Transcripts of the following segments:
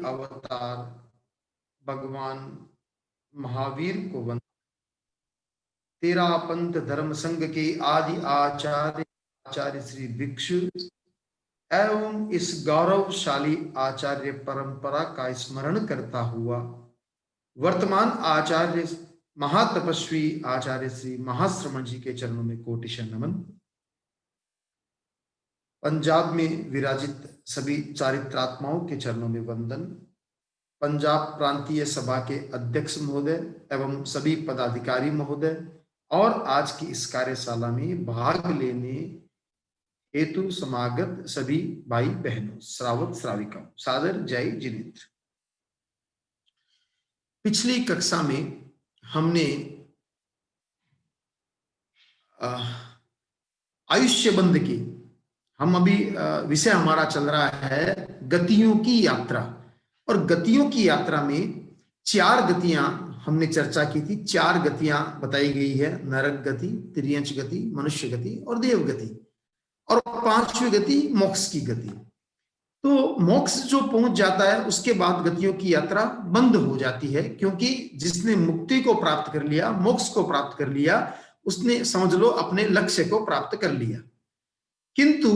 अवतार भगवान महावीर को वंदन। तेरा पंथ धर्म संघ के आदि आचार्य आचार्य श्री भिक्षु एवं इस गौरवशाली आचार्य परंपरा का स्मरण करता हुआ वर्तमान आचार्य महातपस्वी आचार्य श्री महाश्रमण जी के चरणों में कोटिशः नमन। पंजाब में विराजित सभी चारित्रात्माओं के चरणों में वंदन। पंजाब प्रांतीय सभा के अध्यक्ष महोदय एवं सभी पदाधिकारी महोदय और आज की इस कार्यशाला में भाग लेने हेतु समागत सभी भाई बहनों, श्रावक श्राविकाओं, सादर जय जिनेन्द्र। पिछली कक्षा में हमने आयुष्य बंध की, हम अभी विषय हमारा चल रहा है गतियों की यात्रा, और गतियों की यात्रा में 4 गतियां हमने चर्चा की थी। 4 गतियां बताई गई है, नरक गति, तिर्यंच गति, मनुष्य गति और देव गति, और 5वीं गति मोक्ष की गति। तो मोक्ष जो पहुंच जाता है उसके बाद गतियों की यात्रा बंद हो जाती है, क्योंकि जिसने मुक्ति को प्राप्त कर लिया, मोक्ष को प्राप्त कर लिया, उसने समझ लो अपने लक्ष्य को प्राप्त कर लिया। किंतु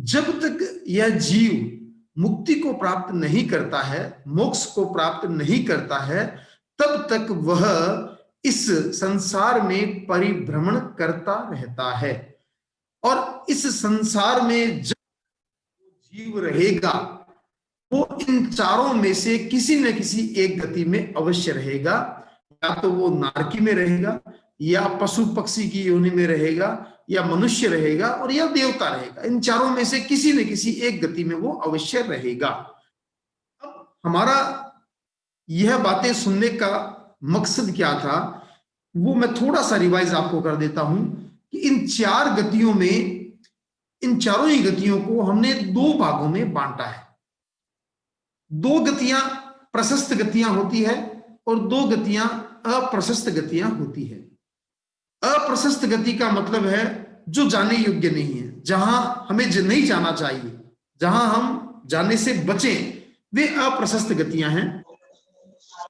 जब तक यह जीव मुक्ति को प्राप्त नहीं करता है, मोक्ष को प्राप्त नहीं करता है, तब तक वह इस संसार में परिभ्रमण करता रहता है। और इस संसार में जब जीव रहेगा वो इन चारों में से किसी न किसी एक गति में अवश्य रहेगा। या तो वो नारकी में रहेगा, या पशु पक्षी की योनि में रहेगा, या मनुष्य रहेगा, और या देवता रहेगा। इन चारों में से किसी न किसी एक गति में वो अवश्य रहेगा। अब हमारा यह बातें सुनने का मकसद क्या था, वो मैं थोड़ा सा रिवाइज आपको कर देता हूं कि इन 4 गतियों में, इन चारों ही गतियों को हमने 2 भागों में बांटा है। 2 गतियां प्रशस्त गतियां होती है और 2 गतियां अप्रशस्त गतियां होती है। अप्रशस्त गति का मतलब है जो जाने योग्य नहीं है, जहां हमें नहीं जाना चाहिए, जहां हम जाने से बचें, वे अप्रशस्त गतियां हैं।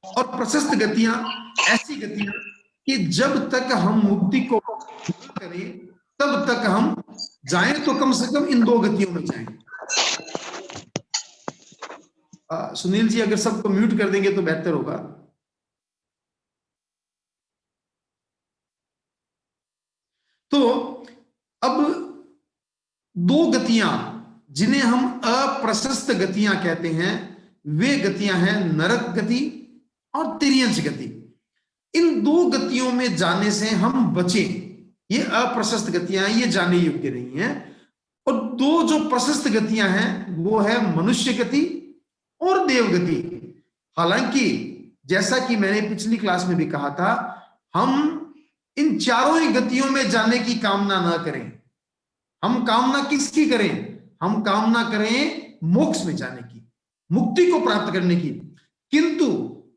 और प्रशस्त गतियां ऐसी गतियां कि जब तक हम मुक्ति को करें तब तक हम जाएं तो कम से कम इन 2 गतियों में जाएं। सुनील जी अगर सबको म्यूट कर देंगे तो बेहतर होगा। तो अब 2 गतियां जिन्हें हम अप्रशस्त गतियां कहते हैं, वे गतियां हैं नरक गति और तिर्यंच गति। इन 2 गतियों में जाने से हम बचें। ये अप्रशस्त गतियां, ये जाने योग्य नहीं है। और 2 जो प्रशस्त गतियां हैं वो है मनुष्य गति और देव गति। हालांकि जैसा कि मैंने पिछली क्लास में भी कहा था, हम इन चारों ही गतियों में जाने की कामना ना करें। हम कामना किसकी करें? हम कामना करें मोक्ष में जाने की, मुक्ति को प्राप्त करने की। किंतु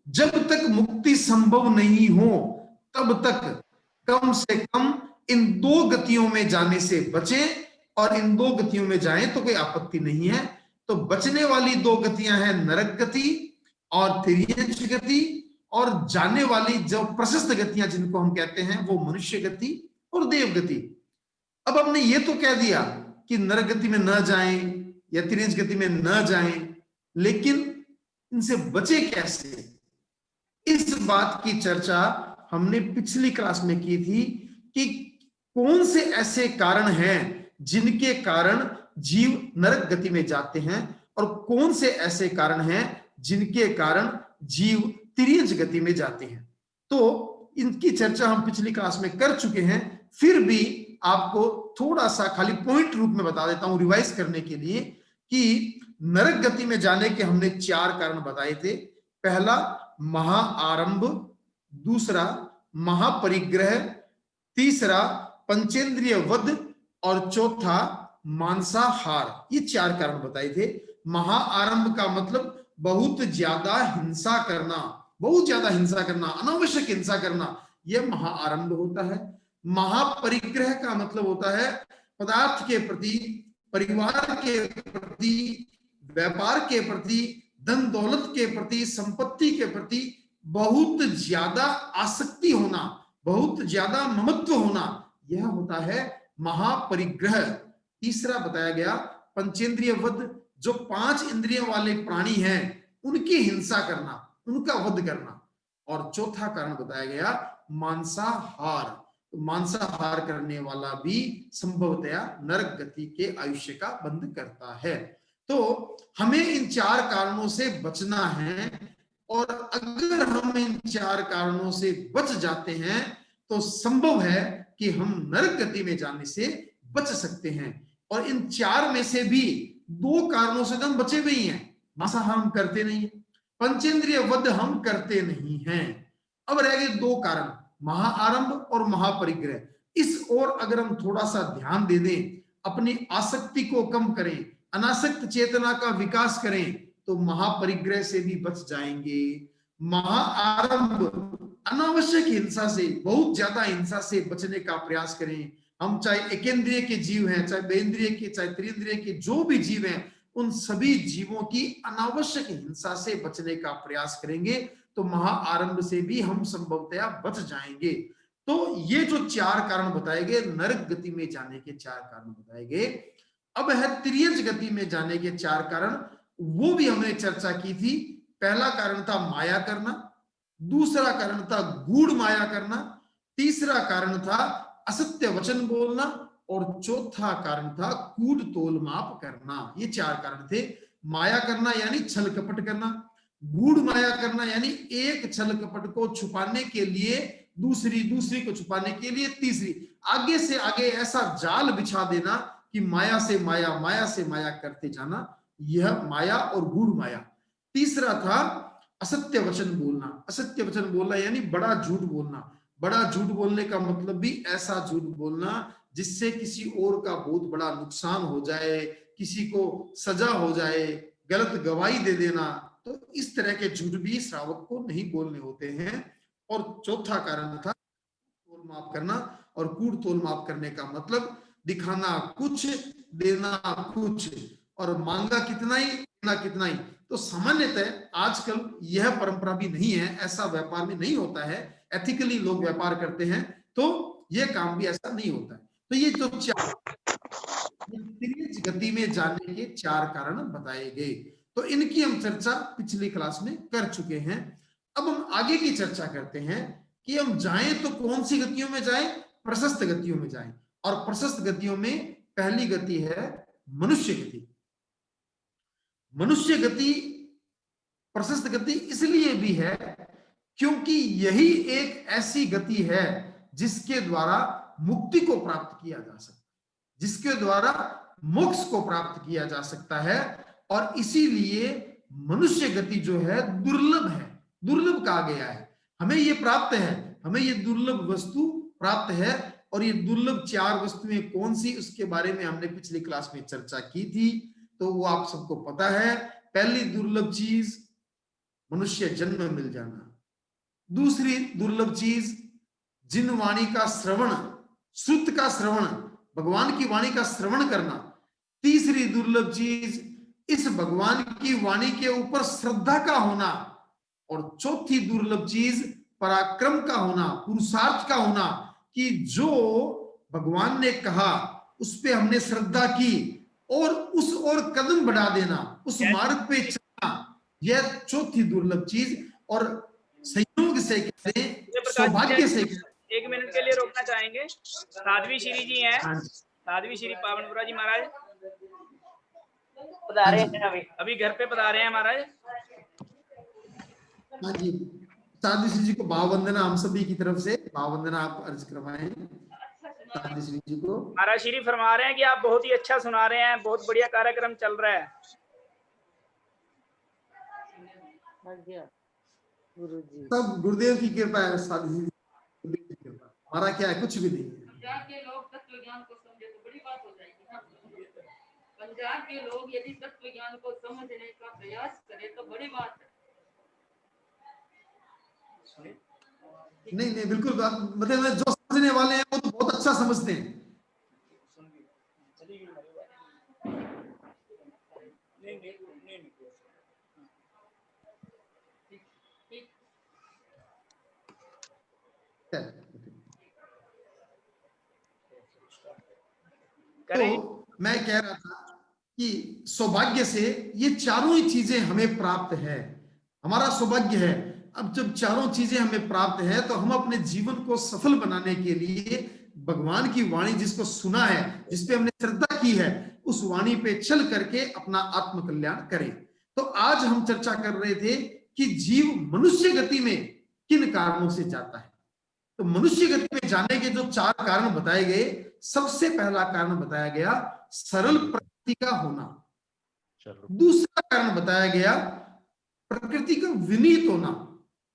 जब तक मुक्ति संभव नहीं हो तब तक कम से कम इन 2 गतियों में जाने से बचें, और इन 2 गतियों में जाएं तो कोई आपत्ति नहीं है। तो बचने वाली 2 गतियां हैं नरक गति और तिर्यंच गति, और जाने वाली जो प्रशस्त गतियां जिनको हम कहते हैं वो मनुष्य गति और देव गति। अब हमने ये तो कह दिया कि नरक गति में न जाएं या तिर्यंच गति में न जाएं, लेकिन इनसे बचे कैसे, इस बात की चर्चा हमने पिछली क्लास में की थी कि कौन से ऐसे कारण हैं जिनके कारण जीव नरक गति में जाते हैं, और कौन से ऐसे कारण हैं जिनके कारण जीव तिर्यंच गति में जाते हैं। तो इनकी चर्चा हम पिछली क्लास में कर चुके हैं। फिर भी आपको थोड़ा सा खाली पॉइंट रूप में बता देता हूं रिवाइज करने के लिए कि नरक गति में जाने के हमने 4 कारण बताए थे। पहला महाआरंभ, दूसरा महापरिग्रह, तीसरा पंचेंद्रिय वध, और चौथा मांसाहार। ये 4 कारण बताए थे। महाआरंभ का मतलब बहुत ज्यादा हिंसा करना, बहुत ज्यादा हिंसा करना, अनावश्यक हिंसा करना, यह महाआरंभ होता है। महापरिग्रह का मतलब होता है पदार्थ के प्रति, परिवार के प्रति, व्यापार के प्रति धन दौलत के प्रति, संपत्ति के प्रति बहुत ज्यादा आसक्ति होना, बहुत ज्यादा ममत्व होना, यह होता है महापरिग्रह। तीसरा बताया गया पंचेंद्रिय वध, जो 5 इंद्रियों वाले प्राणी हैं उनकी हिंसा करना, उनका वध करना। और चौथा कारण बताया गया मांसाहार, तो मांसाहार करने वाला भी संभवतया नरक गति के आयुष्य का बंध करता है। तो हमें इन 4 कारणों से बचना है, और अगर हम इन 4 कारणों से बच जाते हैं तो संभव है कि हम नरक गति में जाने से बच सकते हैं। और इन 4 में से भी 2 कारणों से तो हम बचे हुए ही हैं, मांसाहार हम करते नहीं है, पंचेंद्रिय वध हम करते नहीं हैं। अब रह गए 2 कारण, महाआरंभ और महापरिग्रह। इस ओर अगर हम थोड़ा सा ध्यान दे दें, अपनी आसक्ति को कम करें, अनासक्त चेतना का विकास करें, तो महापरिग्रह से भी बच जाएंगे। महाआरंभ, अनावश्यक हिंसा से, बहुत ज्यादा हिंसा से बचने का प्रयास करें। हम चाहे एकेंद्रिय के जीव हैं, चाहे बेंद्रिय के, चाहे त्रिंद्रिय के, जो भी जीव हैं, उन सभी जीवों की अनावश्यक हिंसा से बचने का प्रयास करेंगे तो महाआरंभ से भी हम संभवतया बच जाएंगे। तो ये जो 4 कारण बताए गए, नरक गति में जाने के 4 कारण बताए गए। अब है तिर्यज गति में जाने के 4 कारण, वो भी हमने चर्चा की थी। पहला कारण था माया करना, दूसरा कारण था गूढ़ माया करना, तीसरा कारण था असत्य वचन बोलना, और चौथा कारण था कूट तोल माप करना। ये 4 कारण थे। माया करना यानी छल कपट करना, गूढ़ माया करना यानी एक छल कपट को छुपाने के लिए दूसरी, दूसरी को छुपाने के लिए तीसरी, आगे से आगे ऐसा जाल बिछा देना कि माया से माया, माया से माया करते जाना, यह माया और गूढ़ माया। तीसरा था असत्य वचन बोलना। असत्य वचन बोलना यानी बड़ा झूठ बोलना। बड़ा झूठ बोलने का मतलब भी ऐसा झूठ बोलना जिससे किसी और का बहुत बड़ा नुकसान हो जाए, किसी को सजा हो जाए, गलत गवाही दे देना। तो इस तरह के झूठ भी श्रावक को नहीं बोलने होते हैं। और चौथा कारण था तोल माप करना, और कूट तोल माप करने का मतलब दिखाना कुछ, देना कुछ, और मांगा कितना ही, देना कितना ही। तो सामान्यतः आजकल यह परंपरा भी नहीं है, ऐसा व्यापार में नहीं होता है, एथिकली लोग व्यापार करते हैं, तो यह काम भी ऐसा नहीं होता है। तो ये जो 4 तेज गति में जाने के 4 कारण बताए गए, तो इनकी हम चर्चा पिछली क्लास में कर चुके हैं। अब हम आगे की चर्चा करते हैं कि हम जाएं तो कौन सी गतियों में जाएं, प्रशस्त गतियों में जाएं। और प्रशस्त गतियों में पहली गति है मनुष्य गति। मनुष्य गति प्रशस्त गति इसलिए भी है क्योंकि यही एक ऐसी गति है जिसके द्वारा मुक्ति को प्राप्त किया जा सकता है, जिसके द्वारा मोक्ष को प्राप्त किया जा सकता है। और इसीलिए मनुष्य गति जो है दुर्लभ है, दुर्लभ कहा गया है। हमें ये प्राप्त है, हमें ये दुर्लभ वस्तु प्राप्त है। और ये दुर्लभ 4 वस्तुएं कौन सी, उसके बारे में हमने पिछली क्लास में चर्चा की थी, तो वो आप सबको पता है। पहली दुर्लभ चीज मनुष्य जन्म मिल जाना, दूसरी दुर्लभ चीज जिन वाणी का श्रवण, श्रुत का श्रवण, भगवान की वाणी का श्रवण करना, तीसरी दुर्लभ चीज इस भगवान की वाणी के ऊपर श्रद्धा का होना, और चौथी दुर्लभ चीज पराक्रम का होना, पुरुषार्थ का होना, कि जो भगवान ने कहा उस पे हमने श्रद्धा की और उस और कदम बढ़ा देना, उस मार्ग पे चलना, यह चौथी दुर्लभ चीज। और संयोग से करें, सौभाग्य से करें। 1 मिनट के लिए रोकना चाहेंगे। साध्वी श्री जी हैं, साध्वी श्री पावनपुरा जी महाराज पधारे हैं, अभी घर पे पधारे हैं महाराज। हाँ जी, साध्वी श्री जी को भाव वंदना, हम सभी की तरफ से भाव वंदना आप अर्ज करवाएं साध्वी श्री जी को। महाराज श्री फरमा रहे हैं कि आप बहुत ही अच्छा सुना रहे हैं, बहुत बढ़िया कार्यक्रम चल रहा है। गुरुजी सब गुरुदेव की कृपा है, साध्वी जी की कृपा, हमारा क्या है, कुछ भी नहीं है। पंजाब के लोग तत्व ज्ञान को समझे तो बड़ी बात हो जाएगी। पंजाब के लोग यदि तत्व ज्ञान को समझने का प्रयास करें तो बड़ी बात है। नहीं नहीं बिल्कुल, मतलब जो समझने वाले हैं वो तो बहुत अच्छा समझते हैं। तो मैं कह रहा था कि सौभाग्य से ये चारों ही चीजें हमें प्राप्त है, हमारा सौभाग्य है। अब जब चारों चीजें हमें प्राप्त है तो हम अपने जीवन को सफल बनाने के लिए भगवान की वाणी जिसको सुना है, जिसपे हमने श्रद्धा की है, उस वाणी पे चल करके अपना आत्म कल्याण करें। तो आज हम चर्चा कर रहे थे कि जीव मनुष्य गति में किन कारणों से जाता है। तो मनुष्य गति में जाने के जो 4 कारण बताए गए, सबसे पहला कारण बताया गया सरल प्रकृति का होना, दूसरा कारण बताया गया प्रकृति का विनीत होना,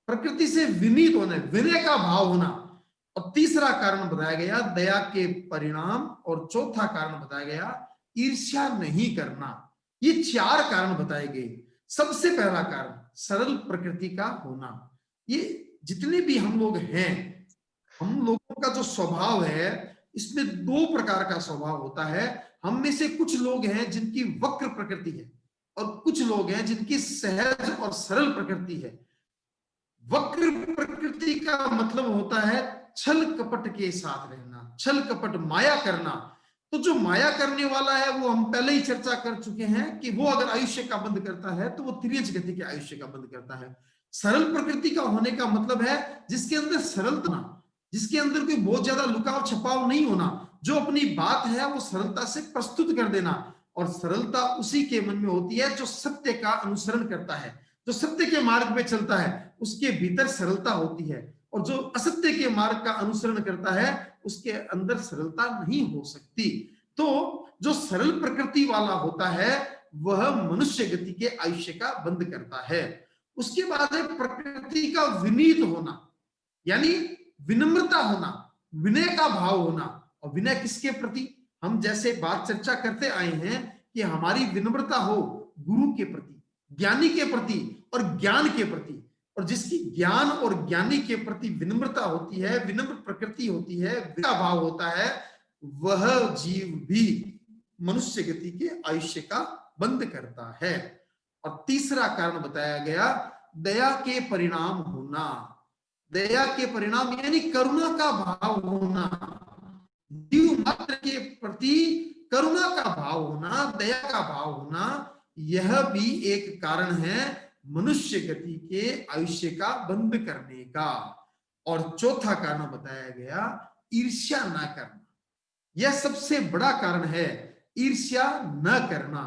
प्रकृति से विनीत होना, विनय का भाव होना, और तीसरा कारण बताया गया दया के परिणाम, और चौथा कारण बताया गया ईर्ष्या नहीं करना। ये 4 कारण बताए गए। सबसे पहला कारण सरल प्रकृति का होना। ये जितने भी हम लोग हैं, हम लोगों का जो स्वभाव है, इसमें 2 प्रकार का स्वभाव होता है। हम में से कुछ लोग हैं जिनकी वक्र प्रकृति है, और कुछ लोग हैं जिनकी सहज और सरल प्रकृति है। वक्र प्रकृति का मतलब होता है छल कपट के साथ रहना, छल कपट माया करना। तो जो माया करने वाला है वो हम पहले ही चर्चा कर चुके हैं कि वो अगर आयुष्य का बंद करता है तो वो तिर्यज गति के आयुष्य का बंद करता है। सरल प्रकृति का होने का मतलब है जिसके अंदर सरलता, जिसके अंदर कोई बहुत ज्यादा लुकाव छपाव नहीं होना, जो अपनी बात है वो सरलता से प्रस्तुत कर देना। और सरलता उसी के मन में होती है जो सत्य का अनुसरण करता है, जो सत्य के मार्ग पे चलता है, उसके भीतर सरलता होती है। और जो असत्य के मार्ग का अनुसरण करता है उसके अंदर सरलता नहीं हो सकती। तो जो सरल प्रकृति वाला होता है वह मनुष्य गति के आयुष्य का बंद करता है। उसके बाद है प्रकृति का विनीत होना, यानी विनम्रता होना, विनय का भाव होना। और विनय किसके प्रति? हम जैसे बात चर्चा करते आए हैं कि हमारी विनम्रता हो गुरु के प्रति, ज्ञानी के प्रति और ज्ञान के प्रति। और जिसकी ज्ञान और ज्ञानी के प्रति विनम्रता होती है, विनम्र प्रकृति होती है, विनय भाव होता है, वह जीव भी मनुष्य गति के आयुष्य का बंद करता है। और तीसरा कारण बताया गया दया के परिणाम होना। दया के परिणाम यानी करुणा का भाव होना, जीव मात्र के प्रति करुणा का भाव होना, दया का भाव होना, यह भी एक कारण है मनुष्य गति के आयुष्य का बंद करने का। और चौथा कारण बताया गया ईर्ष्या न करना। यह सबसे बड़ा कारण है, ईर्ष्या न करना।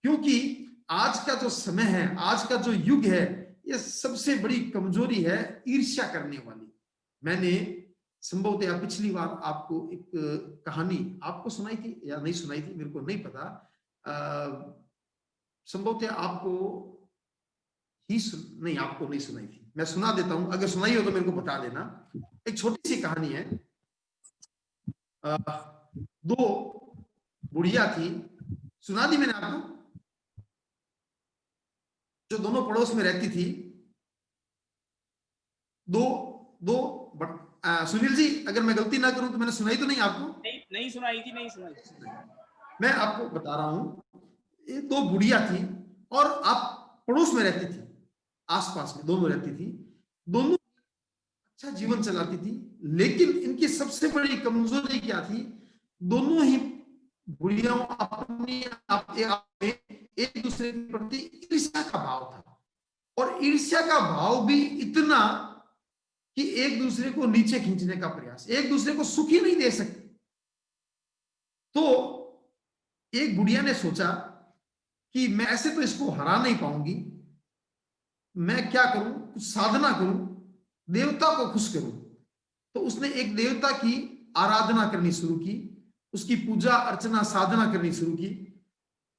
क्योंकि आज का जो समय है, आज का जो युग है, यह सबसे बड़ी कमजोरी है ईर्ष्या करने वाली। मैंने संभवतः पिछली बार आपको एक कहानी आपको सुनाई थी या नहीं सुनाई थी, मेरे को नहीं पता। संभवतः आपको ही नहीं, आपको नहीं सुनाई थी, मैं सुना देता हूं, अगर सुनाई हो तो मेरे को बता देना। एक छोटी सी कहानी है। 2 बुढ़िया थी, सुना दी मैंने आपको, जो दोनों पड़ोस में रहती थी। सुनील जी, अगर मैं गलती ना करूं तो मैंने सुनाई तो नहीं आपको? नहीं सुनाई थी, नहीं सुनाई। मैं आपको बता रहा हूं, ये 2 बुढ़िया थी और आप पड़ोस में रहती थी, आसपास में दोनों रहती थी, दोनों अच्छा जीवन चलाती थी। लेकिन इनकी सबसे बड़ी कमजोरी क्या थी? दोनों ही बुढ़ियाओं अपनी एक दूसरे के प्रति ईर्ष्या का भाव था, और ईर्ष्या का भाव भी इतना कि एक दूसरे को नीचे खींचने का प्रयास, एक दूसरे को सुख ही नहीं दे सकते। तो एक बुढ़िया ने सोचा कि मैं ऐसे तो इसको हरा नहीं पाऊंगी, मैं क्या करूं, कुछ साधना करूं, देवता को खुश करूं। तो उसने एक देवता की आराधना करनी शुरू की, उसकी पूजा अर्चना साधना करनी शुरू की,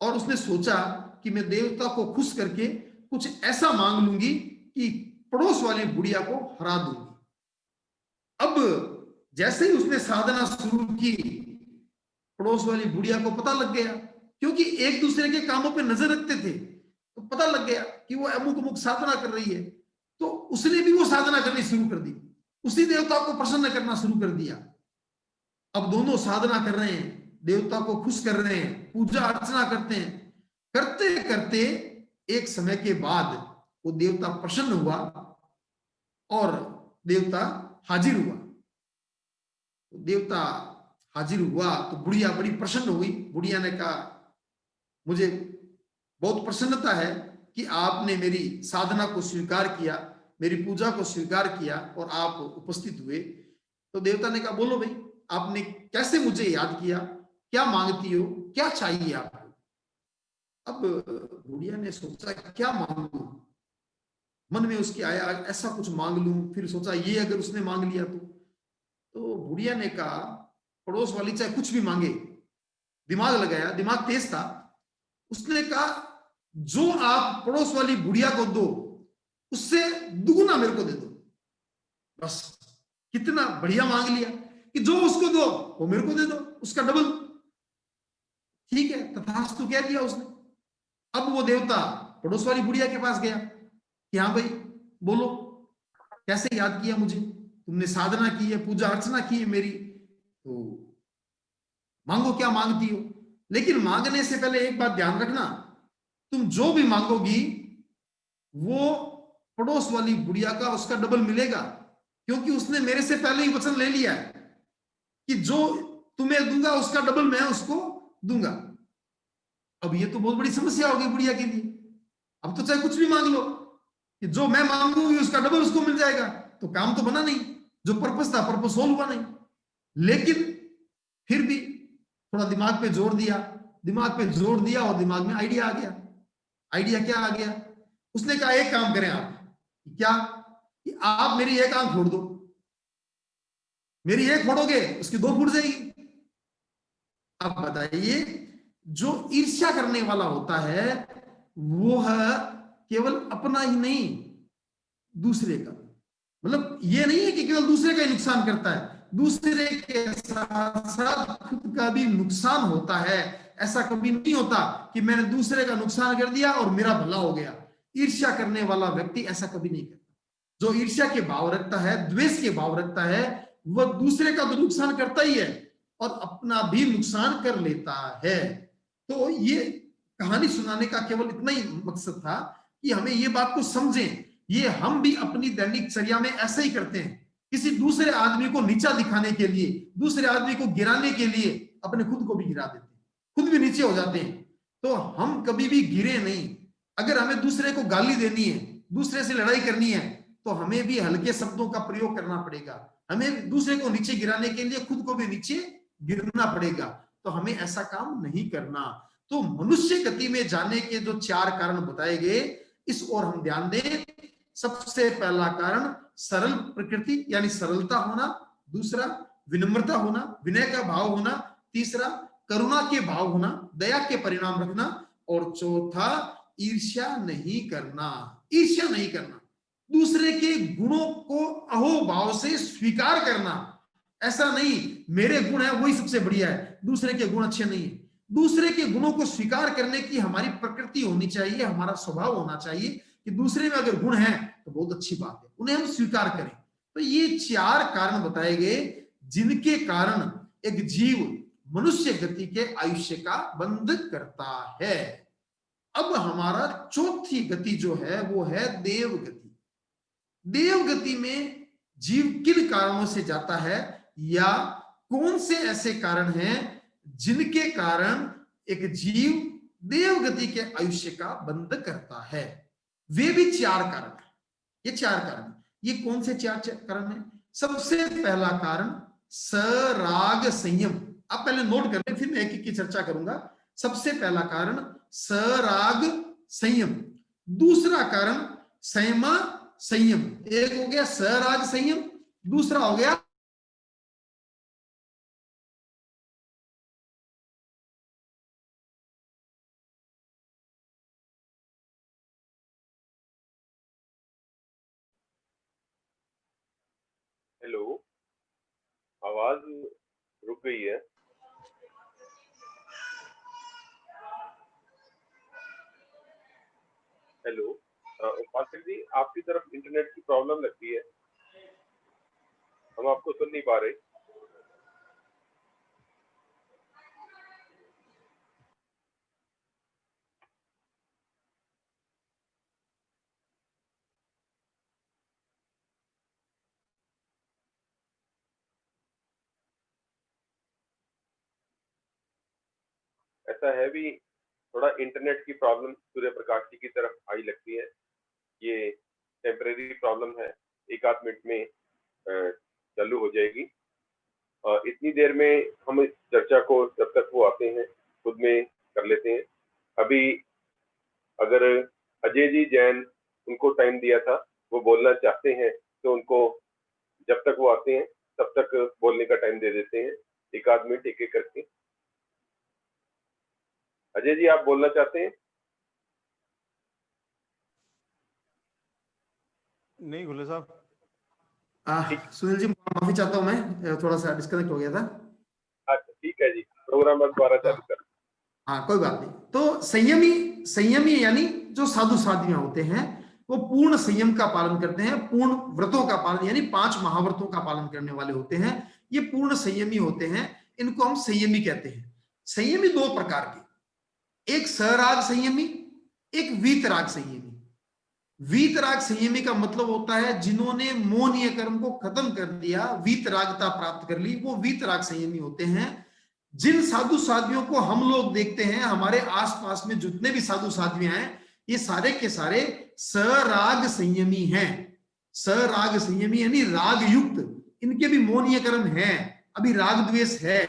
और उसने सोचा कि मैं देवता को खुश करके कुछ ऐसा मांग लूंगी कि पड़ोस वाली बुढ़िया को हरा दूंगी। अब जैसे ही उसने साधना शुरू की, पड़ोस वाली बुढ़िया को पता लग गया, क्योंकि एक दूसरे के कामों पे नजर रखते थे, तो पता लग गया कि वो अमुक अमुक साधना कर रही है। तो उसने भी वो साधना करनी शुरू कर दी, उसी देवता को प्रसन्न करना शुरू कर दिया। अब दोनों साधना कर रहे हैं, देवता को खुश कर रहे हैं, पूजा अर्चना करते हैं। करते करते एक समय के बाद वो देवता प्रसन्न हुआ और देवता हाजिर हुआ। देवता हाजिर हुआ तो बुढ़िया बड़ी प्रसन्न हुई। बुढ़िया ने कहा, मुझे बहुत प्रसन्नता है कि आपने मेरी साधना को स्वीकार किया, मेरी पूजा को स्वीकार किया और आप उपस्थित हुए। तो देवता ने कहा, बोलो भाई, आपने कैसे मुझे याद किया, क्या मांगती हो, क्या चाहिए आपको? अब बुढ़िया ने सोचा क्या मांगू, मन में उसके आया ऐसा कुछ मांग लूं, फिर सोचा ये अगर उसने मांग लिया तो बुढ़िया ने कहा, पड़ोस वाली चाहे कुछ भी मांगे, दिमाग लगाया, दिमाग तेज था, उसने कहा जो आप पड़ोस वाली बुढ़िया को दो उससे दुगुना मेरे को दे दो। बस कितना बढ़िया मांग लिया कि जो उसको दो वो मेरे को दे दो, उसका डबल। ठीक है, तथास्तु कह दिया उसने। अब वो देवता पड़ोस वाली बुढ़िया के पास गया कि हाँ भाई बोलो, कैसे याद किया मुझे, तुमने साधना की है, पूजा अर्चना की है मेरी, तो मांगो क्या मांगती हो। लेकिन मांगने से पहले एक बात ध्यान रखना, तुम जो भी मांगोगी वो पड़ोस वाली बुढ़िया का उसका डबल मिलेगा, क्योंकि उसने मेरे से पहले ही वचन ले लिया है कि जो तुम्हें दूंगा उसका डबल मैं उसको दूंगा। अब ये तो बहुत बड़ी समस्या होगी बुढ़िया के लिए। अब तो चाहे कुछ भी मांग लो कि जो मैं मांगूंगी उसका डबल उसको मिल जाएगा, तो काम तो बना नहीं, जो पर्पस था पर्पस सोल्व हुआ नहीं। लेकिन फिर भी थोड़ा दिमाग पे जोर दिया, दिमाग पे जोर दिया और दिमाग में आइडिया आ गया। आइडिया क्या आ गया, उसने कहा एक काम करें आप, क्या कि आप मेरी एक आंख फोड़ दो, मेरी एक फोड़ोगे उसकी दो फूट जाएगी। अब बताइए, जो ईर्ष्या करने वाला होता है वो है केवल अपना ही नहीं, दूसरे का। मतलब ये नहीं है कि केवल दूसरे का ही नुकसान करता है, दूसरे के साथ साथ खुद का भी नुकसान होता है। ऐसा कभी नहीं होता कि मैंने दूसरे का नुकसान कर दिया और मेरा भला हो गया। ईर्ष्या करने वाला व्यक्ति ऐसा कभी नहीं करता। जो ईर्ष्या के भाव रखता है, द्वेष के भाव रखता है, वह दूसरे का तो नुकसान करता ही है और अपना भी नुकसान कर लेता है। तो ये कहानी सुनाने का केवल इतना ही मकसद था कि हमें ये बात को समझें। ये हम भी अपनी दैनिक चर्या में ऐसे ही करते हैं, किसी दूसरे आदमी को नीचा दिखाने के लिए, दूसरे आदमी को गिराने के लिए अपने खुद को भी गिरा देते हैं, खुद भी नीचे हो जाते हैं। तो हम कभी भी गिरे नहीं। अगर हमें दूसरे को गाली देनी है, दूसरे से लड़ाई करनी है, तो हमें भी हल्के शब्दों का प्रयोग करना पड़ेगा। हमें दूसरे को नीचे गिराने के लिए खुद को भी नीचे गिरना पड़ेगा। तो हमें ऐसा काम नहीं करना। तो मनुष्य गति में जाने के जो 4 कारण बताए गए, इस ओर हम ध्यान दें। सबसे पहला कारण सरल प्रकृति यानी सरलता होना, दूसरा विनम्रता होना, विनय का भाव होना, तीसरा करुणा के भाव होना, दया के परिणाम रखना, और चौथा ईर्ष्या नहीं करना। ईर्ष्या नहीं करना, दूसरे के गुणों को अहोभाव से स्वीकार करना। ऐसा नहीं मेरे गुण है वही सबसे बढ़िया है, दूसरे के गुण अच्छे नहीं है। दूसरे के गुणों को स्वीकार करने की हमारी प्रकृति होनी चाहिए, हमारा स्वभाव होना चाहिए कि दूसरे में अगर गुण है तो बहुत अच्छी बात है, उन्हें हम स्वीकार करें। तो ये 4 कारण बताए गए जिनके कारण एक जीव मनुष्य गति के आयुष्य का बंध करता है। अब हमारा चौथी गति जो है वो है देव गति। देव गति में जीव किन कारणों से जाता है, या कौन से ऐसे कारण हैं जिनके कारण एक जीव देव गति के आयुष्य का बंध करता है। वे भी 4 कारण है। ये 4 कारण, ये कौन से 4 कारण है? सबसे पहला कारण सराग संयम। आप पहले नोट कर लें, फिर मैं एक एक की चर्चा करूंगा। सबसे पहला कारण सराग संयम, दूसरा कारण संयमा संयम। एक हो गया सराग संयम, दूसरा हो गया हेलो, आवाज रुक गई है। हेलो, पासिल जी, आपकी तरफ इंटरनेट की प्रॉब्लम लगती है, हम आपको सुन नहीं पा रहे। ऐसा है भी, थोड़ा इंटरनेट की प्रॉब्लम सूर्य प्रकाश जी की तरफ आई लगती है। ये टेम्परेरी प्रॉब्लम है, एक आध मिनट में चालू हो जाएगी। इतनी देर में हम इस चर्चा को जब तक वो आते हैं खुद में कर लेते हैं। अभी अगर अजय जी जैन, उनको टाइम दिया था, वो बोलना चाहते हैं तो उनको जब तक वो आते हैं तब तक बोलने का टाइम दे देते हैं, एक आध मिनट एक एक करके। अजय जी, आप बोलना चाहते हैं? नहीं घुले साहब। सुनील जी, माफी चाहता हूं, मैं थोड़ा सा डिस्कनेक्ट हो गया था। अच्छा ठीक है जी, प्रोग्राम अब दोबारा चालू कर। हाँ, कोई बात नहीं। तो संयमी यानी जो साधु साध्वियां होते हैं वो पूर्ण संयम का पालन करते हैं, पूर्ण व्रतों का पालन, यानी 5 महाव्रतों का पालन करने वाले होते हैं। ये पूर्ण संयमी होते हैं, इनको हम संयमी कहते हैं। संयमी 2 प्रकार के, एक सराग संयमी, एक वीतराग संयमी। वीतराग संयमी का मतलब होता है जिन्होंने मोहनीय कर्म को खत्म कर दिया, वीतरागता प्राप्त कर ली, वो वीतराग संयमी होते हैं। जिन साधु साध्वियों को हम लोग देखते हैं, हमारे आसपास में जितने भी साधु साध्वियां हैं, ये सारे के सारे सराग संयमी हैं। सराग संयमी यानी राग युक्त, इनके भी मोहनीय कर्म है, अभी राग द्वेष है।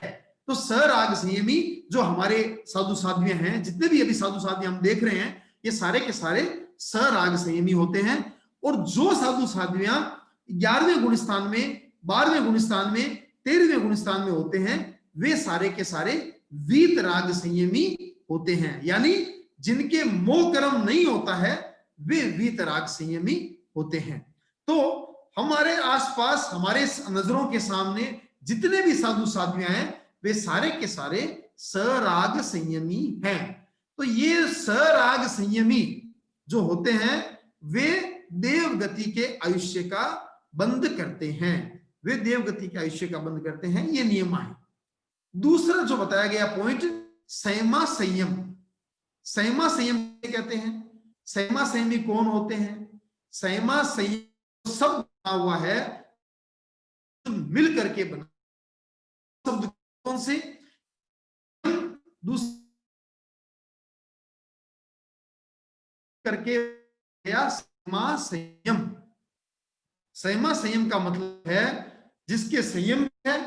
तो सराग संयमी जो हमारे साधु साध्वियां हैं, जितने भी अभी साधु साध्वियां हम देख रहे हैं, ये सारे के सारे सराग संयमी होते हैं। और जो साधु साध्वियां 11वें गुण स्थान में, 12वें गुण स्थान में, 13वें गुण स्थान में होते हैं, वे सारे के सारे वीतराग संयमी होते हैं। यानी जिनके मोह कर्म नहीं होता है, वे वीतराग संयमी होते हैं। तो हमारे आसपास, हमारे नजरों के सामने जितने भी साधु साध्वियां हैं, वे सारे के सारे सराग संयमी हैं। तो ये सराग संयमी जो होते हैं, वे देवगति के आयुष्य का बंद करते हैं। वे देवगति के आयुष्य का बंद करते हैं, ये नियम है। दूसरा जो बताया गया पॉइंट, संयमा संयम। संयमा संयम कहते हैं। संयमा संयमी कौन होते हैं? संयमा संयम शब्द बना हुआ है, मिल करके बना शब्द कौन से? दूसरा करके संयमा संयम। संयमा संयम का मतलब है जिसके संयम है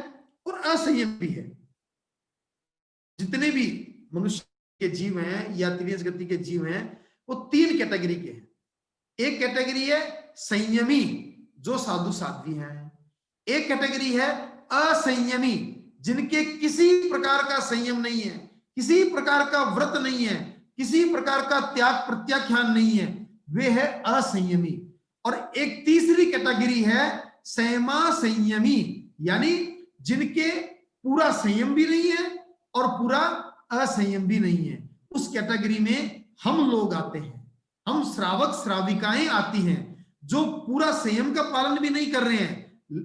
और असंयम भी है। जितने भी मनुष्य के जीव हैं या त्रिविध गति के जीव हैं, वो 3 कैटेगरी के हैं। एक कैटेगरी है संयमी, जो साधु साध्वी हैं। एक कैटेगरी है असंयमी, जिनके किसी प्रकार का संयम नहीं है, किसी प्रकार का व्रत नहीं है, किसी प्रकार का त्याग प्रत्याख्यान नहीं है, वे है असंयमी। और एक तीसरी कैटेगरी है संयमा संयमी, यानी जिनके पूरा संयम भी नहीं है और पूरा असंयम भी नहीं है। उस कैटेगरी में हम लोग आते हैं, हम श्रावक श्राविकाएं आती हैं, जो पूरा संयम का पालन भी नहीं कर रहे हैं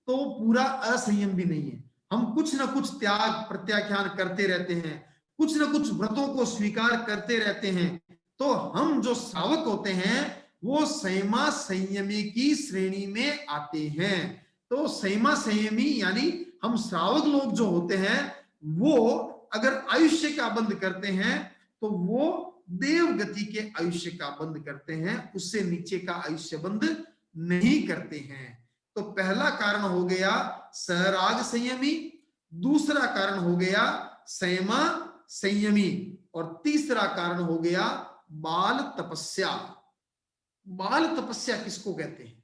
तो पूरा असंयम भी नहीं है। हम कुछ ना कुछ त्याग प्रत्याख्यान करते रहते हैं, कुछ ना कुछ व्रतों को स्वीकार करते रहते हैं। तो हम जो श्रावक होते हैं वो संयमा संयमी की श्रेणी में आते हैं। तो संयमा संयमी यानी हम श्रावक लोग जो होते हैं, वो अगर आयुष्य का बंद करते हैं तो वो देवगति के आयुष्य का बंद करते हैं, उससे नीचे का आयुष्य बंद नहीं करते हैं। तो पहला कारण हो गया सराग संयमी, दूसरा कारण हो गया संयमा संयमी, और तीसरा कारण हो गया बाल तपस्या। बाल तपस्या किसको कहते हैं?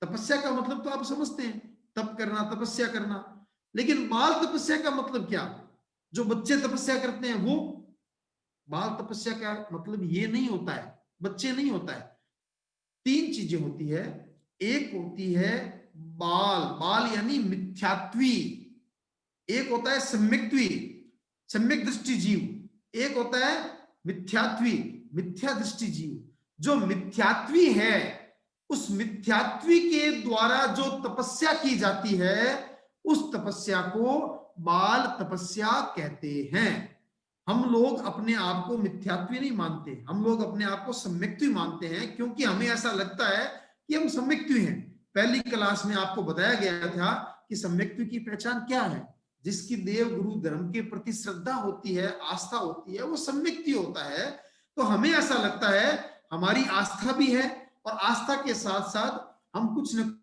तपस्या का मतलब तो आप समझते हैं, तप करना, तपस्या करना। लेकिन बाल तपस्या का मतलब क्या? जो बच्चे तपस्या करते हैं वो। बाल तपस्या का मतलब ये नहीं होता है, बच्चे नहीं होता है। 3 चीजें होती है। एक होती है बाल, बाल यानी मिथ्यात्वी। एक होता है सम्यक्त्वी, सम्यक दृष्टि जीव। एक होता है मिथ्यात्वी, मिथ्या दृष्टि जीव। जो मिथ्यात्वी है, उस मिथ्यात्वी के द्वारा जो तपस्या की जाती है, उस तपस्या को बाल तपस्या कहते हैं। हम लोग अपने आप को मिथ्यात्वी नहीं मानते, हम लोग अपने आप को सम्यक्त्वी मानते हैं, क्योंकि हमें ऐसा लगता है कि हम सम्यक्त्वी हैं। पहली क्लास में आपको बताया गया था कि सम्यक्त्वी की पहचान क्या है। जिसकी देव गुरु धर्म के प्रति श्रद्धा होती है, आस्था होती है, वो सम्यक्ति होता है। तो हमें ऐसा लगता है हमारी आस्था भी है और आस्था के साथ साथ हम कुछ न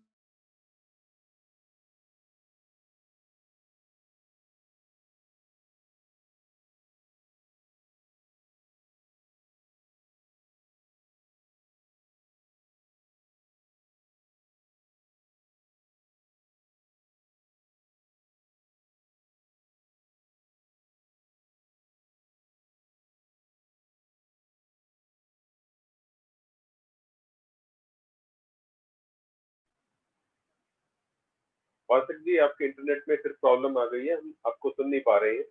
वासक जी, आपके इंटरनेट में फिर प्रॉब्लम आ गई है, हम आपको सुन नहीं पा रहे हैं।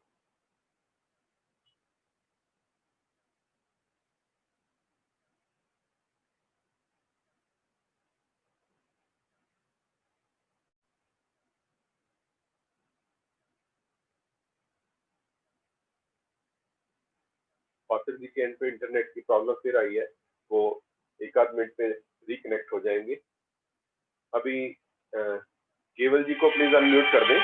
वासक जी के एंड पे इंटरनेट की प्रॉब्लम फिर आई है, वो एक आध मिनट में रिकनेक्ट हो जाएंगे। अभी केवल जी को प्लीज अनम्यूट कर दें।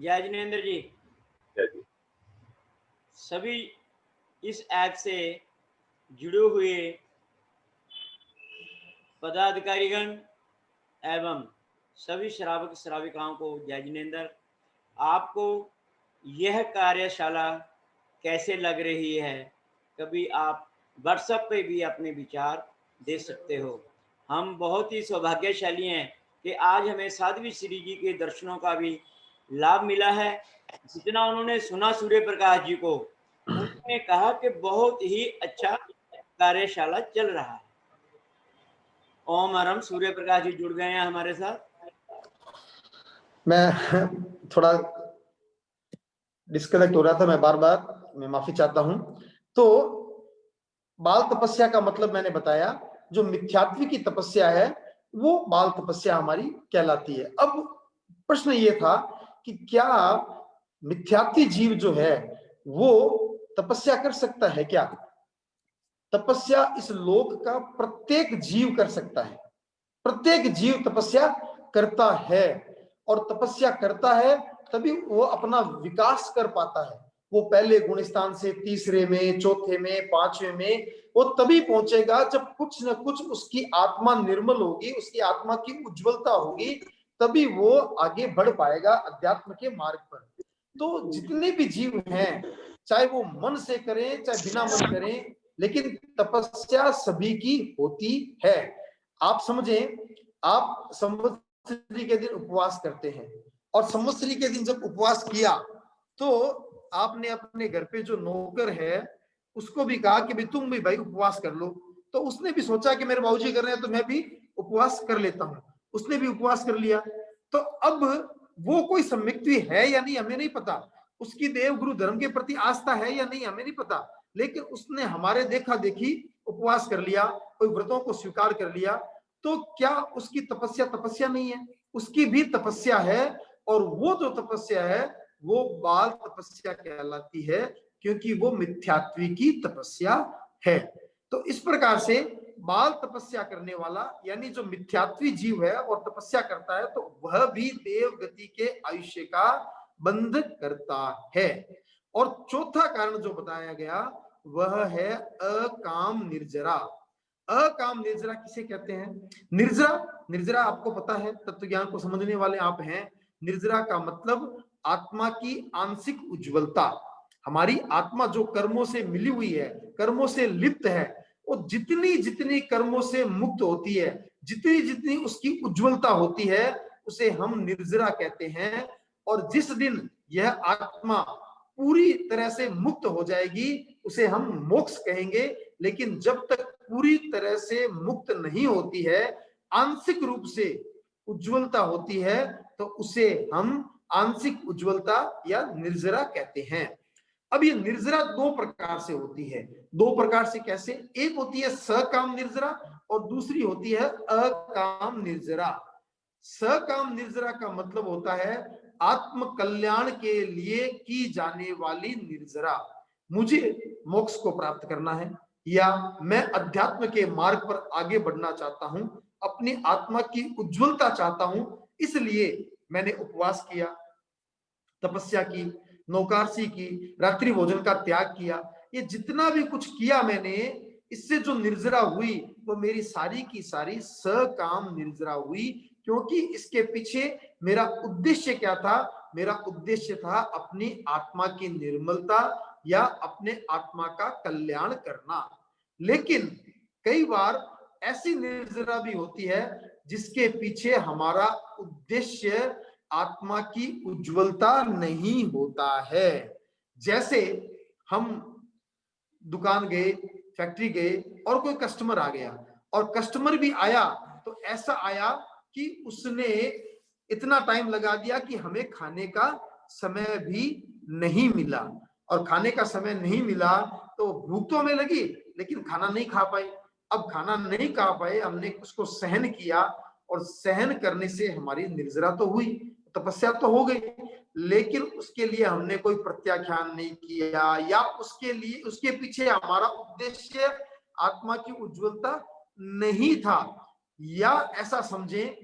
जय जिनेंद्र जी। जय जी। सभी इस ऐप से जुड़े हुए पदाधिकारीगण एवं सभी श्रावक श्राविकाओं को जय जिनेंद्र। आपको यह कार्यशाला कैसे लग रही है, कभी आप व्हाट्सएप पे भी अपने विचार दे सकते हो। हम बहुत ही सौभाग्यशाली हैं कि आज हमें साध्वी श्री जी के दर्शनों का भी लाभ मिला है। जितना उन्होंने सुना सूर्य प्रकाश जी को, उन्होंने कहा कि बहुत ही अच्छा कार्यशाला चल रहा है। ओम हरम सूर्य प्रकाश जी जुड़ गए हैं हमारे साथ। मैं थोड़ा डिस्कनेक्ट हो रहा था, मैं बार बार मैं माफी चाहता हूं। तो बाल तपस्या का मतलब मैंने बताया, जो मिथ्यात्व की तपस्या है वो बाल तपस्या हमारी कहलाती है। अब प्रश्न ये था कि क्या मिथ्यात्वी जीव जो है वो तपस्या कर सकता है क्या? तपस्या इस लोक का प्रत्येक जीव कर सकता है, प्रत्येक जीव तपस्या करता है, और तपस्या करता है तभी वो अपना विकास कर पाता है। वो पहले गुण स्थान से तीसरे में, चौथे में, पांचवें में वो तभी पहुंचेगा जब कुछ न कुछ उसकी आत्मा निर्मल होगी, उसकी आत्मा की उज्जवलता होगी, तभी वो आगे बढ़ पाएगा अध्यात्म के मार्ग पर। तो जितने भी जीव हैं, चाहे वो मन से करें चाहे बिना मन करें, लेकिन तपस्या सभी की होती है। आप समझें, आप संवत्सरी के दिन उपवास करते हैं, और संवत्सरी के दिन जब उपवास किया तो आपने अपने घर पे जो नौकर है उसको भी कहा कि भाई तुम भी भाई उपवास कर लो। तो उसने भी सोचा कि मेरे बाबूजी कर रहे हैं तो मैं भी उपवास कर लेता हूं, उसने भी उपवास कर लिया। तो अब वो कोई सम्यक्ति है या नहीं हमें नहीं पता, उसकी देव गुरु धर्म के प्रति आस्था है या नहीं हमें नहीं पता, लेकिन उसने हमारे देखा देखी उपवास कर लिया, कोई व्रतों को स्वीकार कर लिया। तो क्या उसकी तपस्या तपस्या नहीं है? उसकी भी तपस्या है, और वो जो तपस्या है वो बाल तपस्या कहलाती है, क्योंकि वो मिथ्यात्वी की तपस्या है। तो इस प्रकार से बाल तपस्या करने वाला यानी जो मिथ्यात्वी जीव है और तपस्या करता है, तो वह भी देव गति के आयुष्य का बंध करता है। और चौथा कारण जो बताया गया वह है अकाम निर्जरा। अकाम निर्जरा किसे कहते हैं? निर्जरा, निर्जरा आपको पता है, तत्व ज्ञान को समझने वाले आप हैं। निर्जरा का मतलब आत्मा की आंशिक उज्जवलता। हमारी आत्मा जो कर्मों से मिली हुई है, कर्मों से लिप्त है, वो जितनी जितनी कर्मों से मुक्त होती है, जितनी जितनी उसकी उज्जवलता होती है, उसे हम निर्जरा कहते हैं। और जिस दिन यह आत्मा पूरी तरह से मुक्त हो जाएगी उसे हम मोक्ष कहेंगे। लेकिन जब तक पूरी तरह से मुक्त नहीं होती है, आंशिक रूप से उज्जवलता होती है, तो उसे हम आंशिक उज्जवलता या निर्जरा कहते हैं। अब ये निर्जरा दो प्रकार से होती है। दो प्रकार से कैसे? एक होती है सकाम निर्जरा और दूसरी होती है अकाम निर्जरा। सकाम निर्जरा का मतलब होता है आत्म कल्याण के लिए की जाने वाली निर्जरा। मुझे मोक्ष को प्राप्त करना है या मैं अध्यात्म के मार्ग पर आगे बढ़ना चाहता हूं, अपनी आत्मा की उज्जवलता चाहता हूं, इसलिए मैंने उपवास किया, तपस्या की, नौकारसी की, रात्रि भोजन का त्याग किया। ये जितना भी कुछ किया मैंने, इससे जो निर्जरा हुई वो मेरी सारी की सारी सकाम निर्जरा हुई, क्योंकि इसके पीछे मेरा उद्देश्य क्या था? मेरा उद्देश्य था अपनी आत्मा की निर्मलता या अपने आत्मा का कल्याण करना। लेकिन कई बार ऐसी निर्जरा भी होती है जिसके पीछे हमारा उद्देश्य आत्मा की उज्जवलता नहीं होता है। जैसे हम दुकान गए, फैक्ट्री गए और कोई कस्टमर आ गया, और कस्टमर भी आया तो ऐसा आया कि उसने इतना टाइम लगा दिया कि हमें खाने का समय भी नहीं मिला, और खाने का समय नहीं मिला तो भूख तो हमें लगी लेकिन खाना नहीं खा पाए। अब खाना नहीं खा पाए, हमने उसको सहन किया, और सहन करने से हमारी निर्जरा तो हुई, तपस्या तो हो गई, लेकिन उसके लिए हमने कोई प्रत्याख्यान नहीं किया, या उसके लिए उसके पीछे हमारा उद्देश्य आत्मा की उज्जवलता नहीं था। या ऐसा समझें,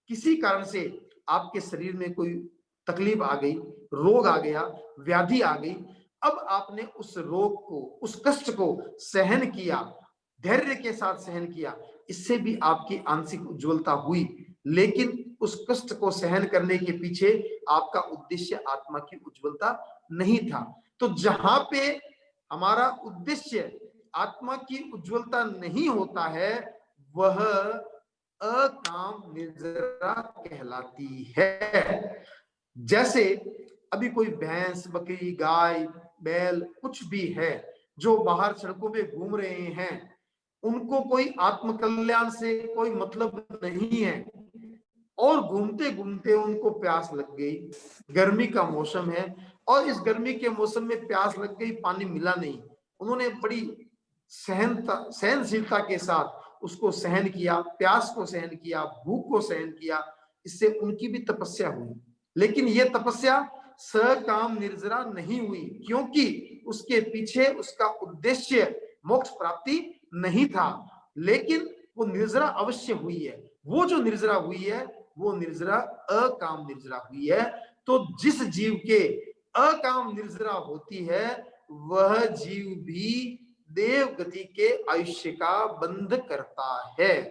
किसी कारण से आपके शरीर में कोई तकलीफ आ गई, रोग आ गया, व्याधि आ गई, अब आपने उस रोग को, उस कष्ट को सहन किया, धैर्य के साथ सहन किया, इससे भी आपकी आंशिक उज्जवलता हुई, लेकिन उस कष्ट को सहन करने के पीछे आपका उद्देश्य आत्मा की उज्जवलता नहीं था। तो जहां पे हमारा उद्देश्य आत्मा की उज्जवलता नहीं होता है, वह अकाम निर्जरा कहलाती है। जैसे अभी कोई भैंस, बकरी, गाय, बैल कुछ भी है जो बाहर सड़कों पे घूम रहे हैं, उनको कोई आत्म कल्याण से कोई मतलब नहीं है, और घूमते घूमते उनको प्यास लग गई, गर्मी का मौसम है और इस गर्मी के मौसम में प्यास लग गई, पानी मिला नहीं, उन्होंने बड़ी सहनशीलता के साथ उसको सहन किया, प्यास को सहन किया, भूख को सहन किया, इससे उनकी भी तपस्या हुई। लेकिन ये तपस्या सकाम निर्जरा नहीं हुई, क्योंकि उसके पीछे उसका उद्देश्य मोक्ष प्राप्ति नहीं था, लेकिन वो निर्जरा अवश्य हुई है। वो जो निर्जरा हुई है वो निर्जरा अकाम निर्जरा हुई है। तो जिस जीव के अकाम निर्जरा होती है, वह जीव भी देव गति के आयुष्य का बंध करता है।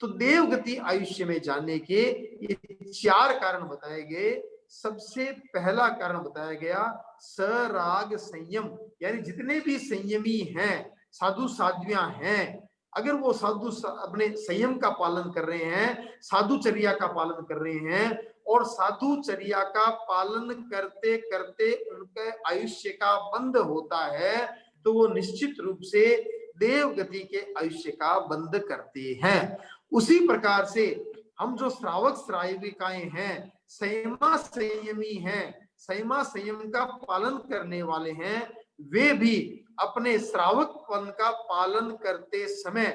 तो देव गति आयुष्य में जाने के ये 4 कारण बताए गए। सबसे पहला कारण बताया गया सराग संयम, यानी जितने भी संयमी हैं, साधु साध्वियां हैं, अगर वो साधु अपने संयम का पालन कर रहे हैं, साधुचर्या का पालन कर रहे हैं, और साधुचर्या का पालन करते करते उनके आयुष्य का बंध होता है, तो वो निश्चित रूप से देव गति के आयुष्य का बंध करते हैं। उसी प्रकार से हम जो श्रावक श्राविकाएं हैं, संयमा संयमी हैं, संयमा संयम का पालन करने वाले हैं, वे भी अपने श्रावकपन का पालन करते समय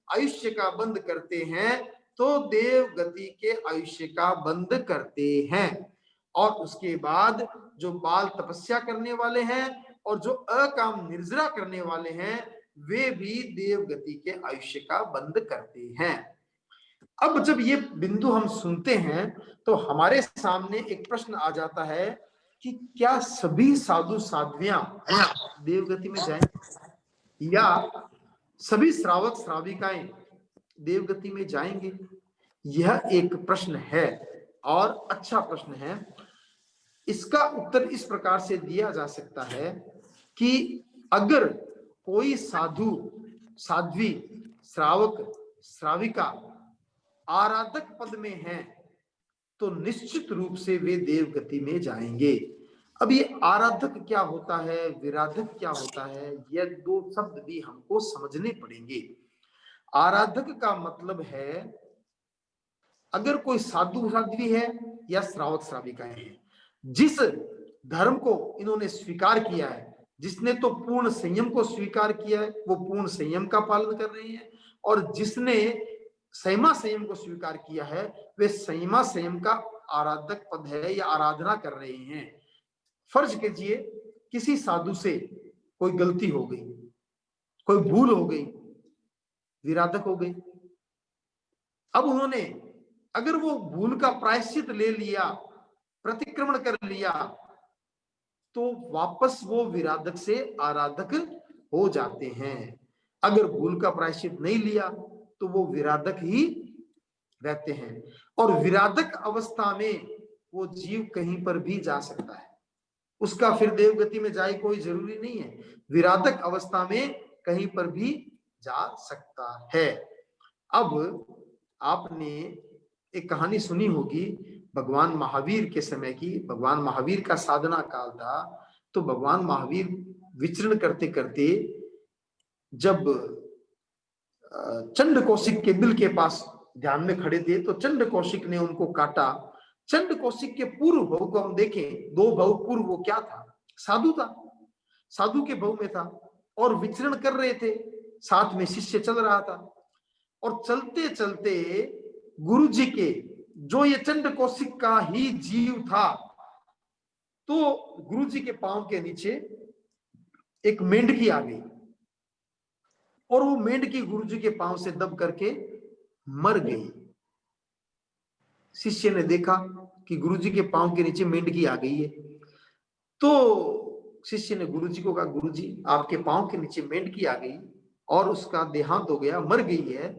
आयुष्य का बंध करते हैं, तो देव गति के आयुष्य का बंध करते हैं। और उसके बाद जो बाल तपस्या करने वाले हैं और जो अकाम निर्जरा करने वाले हैं, वे भी देव गति के आयुष्य का बंध करते हैं। अब जब ये बिंदु हम सुनते हैं तो हमारे सामने एक प्रश्न आ जाता है कि क्या सभी साधु साध्वियां देवगति में जाएं, या सभी श्रावक श्राविकाएं देवगति में जाएंगे? यह एक प्रश्न है और अच्छा प्रश्न है। इसका उत्तर इस प्रकार से दिया जा सकता है कि अगर कोई साधु साध्वी श्रावक श्राविका आराधक पद में हैं तो निश्चित रूप से वे देवगति में जाएंगे। अब ये आराधक क्या होता है, विराधक क्या होता है, ये 2 शब्द भी हमको समझने पड़ेंगे। आराधक का मतलब है अगर कोई साधु साध्वी है या श्रावक श्राविकाएं हैं, जिस धर्म को इन्होंने स्वीकार किया है, जिसने तो पूर्ण संयम को स्वीकार किया है वो पूर्ण संयम का पालन कर रहे हैं, और जिसने संयमा संयम को स्वीकार किया है वे संयमा संयम का आराधक पद है या आराधना कर रहे हैं। फर्ज कीजिए किसी साधु से कोई गलती हो गई, कोई भूल हो गई, विराधक हो गई। अब उन्होंने अगर वो भूल का प्रायश्चित ले लिया, प्रतिक्रमण कर लिया, तो वापस वो विराधक से आराधक हो जाते हैं। अगर भूल का प्रायश्चित नहीं लिया तो वो विराधक ही रहते हैं। और विराधक अवस्था में वो जीव कहीं पर भी जा सकता है, उसका फिर देवगति में जाए कोई जरूरी नहीं है। विराधक अवस्था में कहीं पर भी जा सकता है। अब आपने एक कहानी सुनी होगी भगवान महावीर के समय की। भगवान महावीर का साधना काल था, तो भगवान महावीर विचरण करते करते जब चंड कौशिक के बिल के पास ध्यान में खड़े थे, तो चंड कौशिक ने उनको काटा। चंड कौशिक के पूर्व भव को हम देखें, 2 भव पूर्व वो क्या था? साधु था, साधु के भव में था और विचरण कर रहे थे, साथ में शिष्य चल रहा था। और चलते चलते गुरु जी के, जो ये चंड कौशिक का ही जीव था, तो गुरु जी के पांव के नीचे एक मेंढकी आ गई और वो मेंढकी गुरु जी के पांव से दब करके मर गई। शिष्य ने देखा कि गुरु जी के पांव के नीचे मेंढकी आ गई है, तो शिष्य ने गुरु जी को कहा, गुरु जी आपके पांव के नीचे मेंढकी आ गई और उसका देहांत हो गया, मर गई है,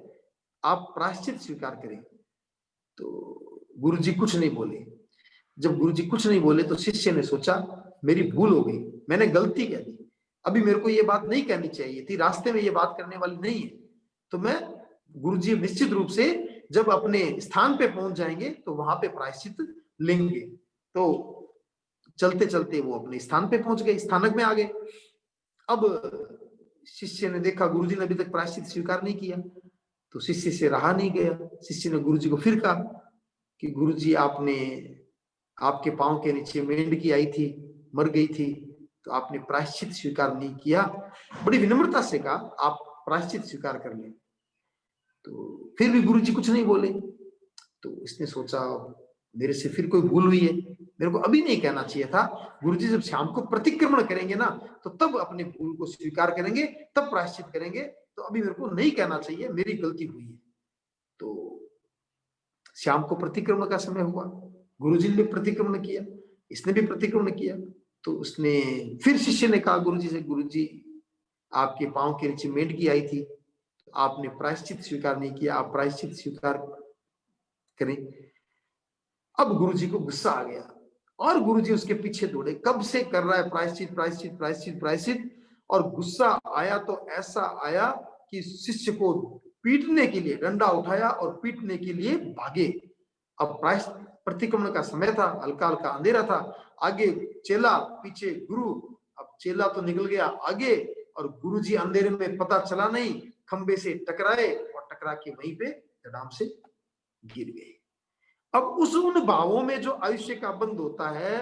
आप प्रायश्चित स्वीकार करें। तो गुरु जी कुछ नहीं बोले। जब गुरु जी कुछ नहीं बोले तो शिष्य ने सोचा मेरी भूल हो गई, मैंने गलती कह दी, अभी मेरे को ये बात नहीं कहनी चाहिए थी, रास्ते में ये बात करने वाली नहीं है। तो मैं, गुरु जी निश्चित रूप से जब अपने स्थान पे पहुंच जाएंगे तो वहां पे प्रायश्चित लेंगे। तो चलते चलते वो अपने स्थान पे पहुंच गए, स्थानक में आ गए। अब शिष्य ने देखा गुरु जी ने अभी तक प्रायश्चित स्वीकार नहीं किया, तो शिष्य से रहा नहीं गया। शिष्य ने गुरु जी को फिर कहा कि गुरु जी आपने, आपके पांव के नीचे मेंढकी आई थी, मर गई थी, तो आपने प्रायश्चित स्वीकार नहीं किया। बड़ी विनम्रता से कहा आप प्रायश्चित स्वीकार कर लें। तो फिर भी गुरु जी कुछ नहीं बोले। तो इसने सोचा मेरे से फिर कोई भूल हुई है, मेरे को अभी नहीं कहना चाहिए था। गुरु जी जब शाम को प्रतिक्रमण करेंगे ना, तो तब अपने भूल को स्वीकार करेंगे, तब प्रायश्चित करेंगे, तो अभी मेरे को नहीं कहना चाहिए, मेरी गलती हुई है। तो शाम को प्रतिक्रमण का समय हुआ, गुरु जी ने प्रतिक्रमण किया, इसने भी प्रतिक्रमण किया। तो उसने फिर, शिष्य ने कहा गुरु जी से, गुरु जी आपके पांव के नीचे मेंढकी आई थी, तो आपने प्रायश्चित स्वीकार नहीं किया, आप प्रायश्चित स्वीकार करें। अब गुरु जी को गुस्सा आ गया और गुरु जी उसके पीछे दौड़े, कब से कर रहा है प्रायश्चित प्रायश्चित प्रायश्चित प्रायश्चित। और गुस्सा आया तो ऐसा आया कि शिष्य को पीटने के लिए डंडा उठाया और पीटने के लिए भागे। अब प्रतिक्रमण का समय था, हल्का हल्का अंधेरा था, आगे चेला पीछे गुरु। अब चेला तो निकल गया आगे और गुरु जी अंधेरे में पता चला नहीं, खंबे से टकराए और टकरा के वहीं पे धड़ाम से गिर गए। अब उस उन भावों में जो आयुष्य का बंध होता है,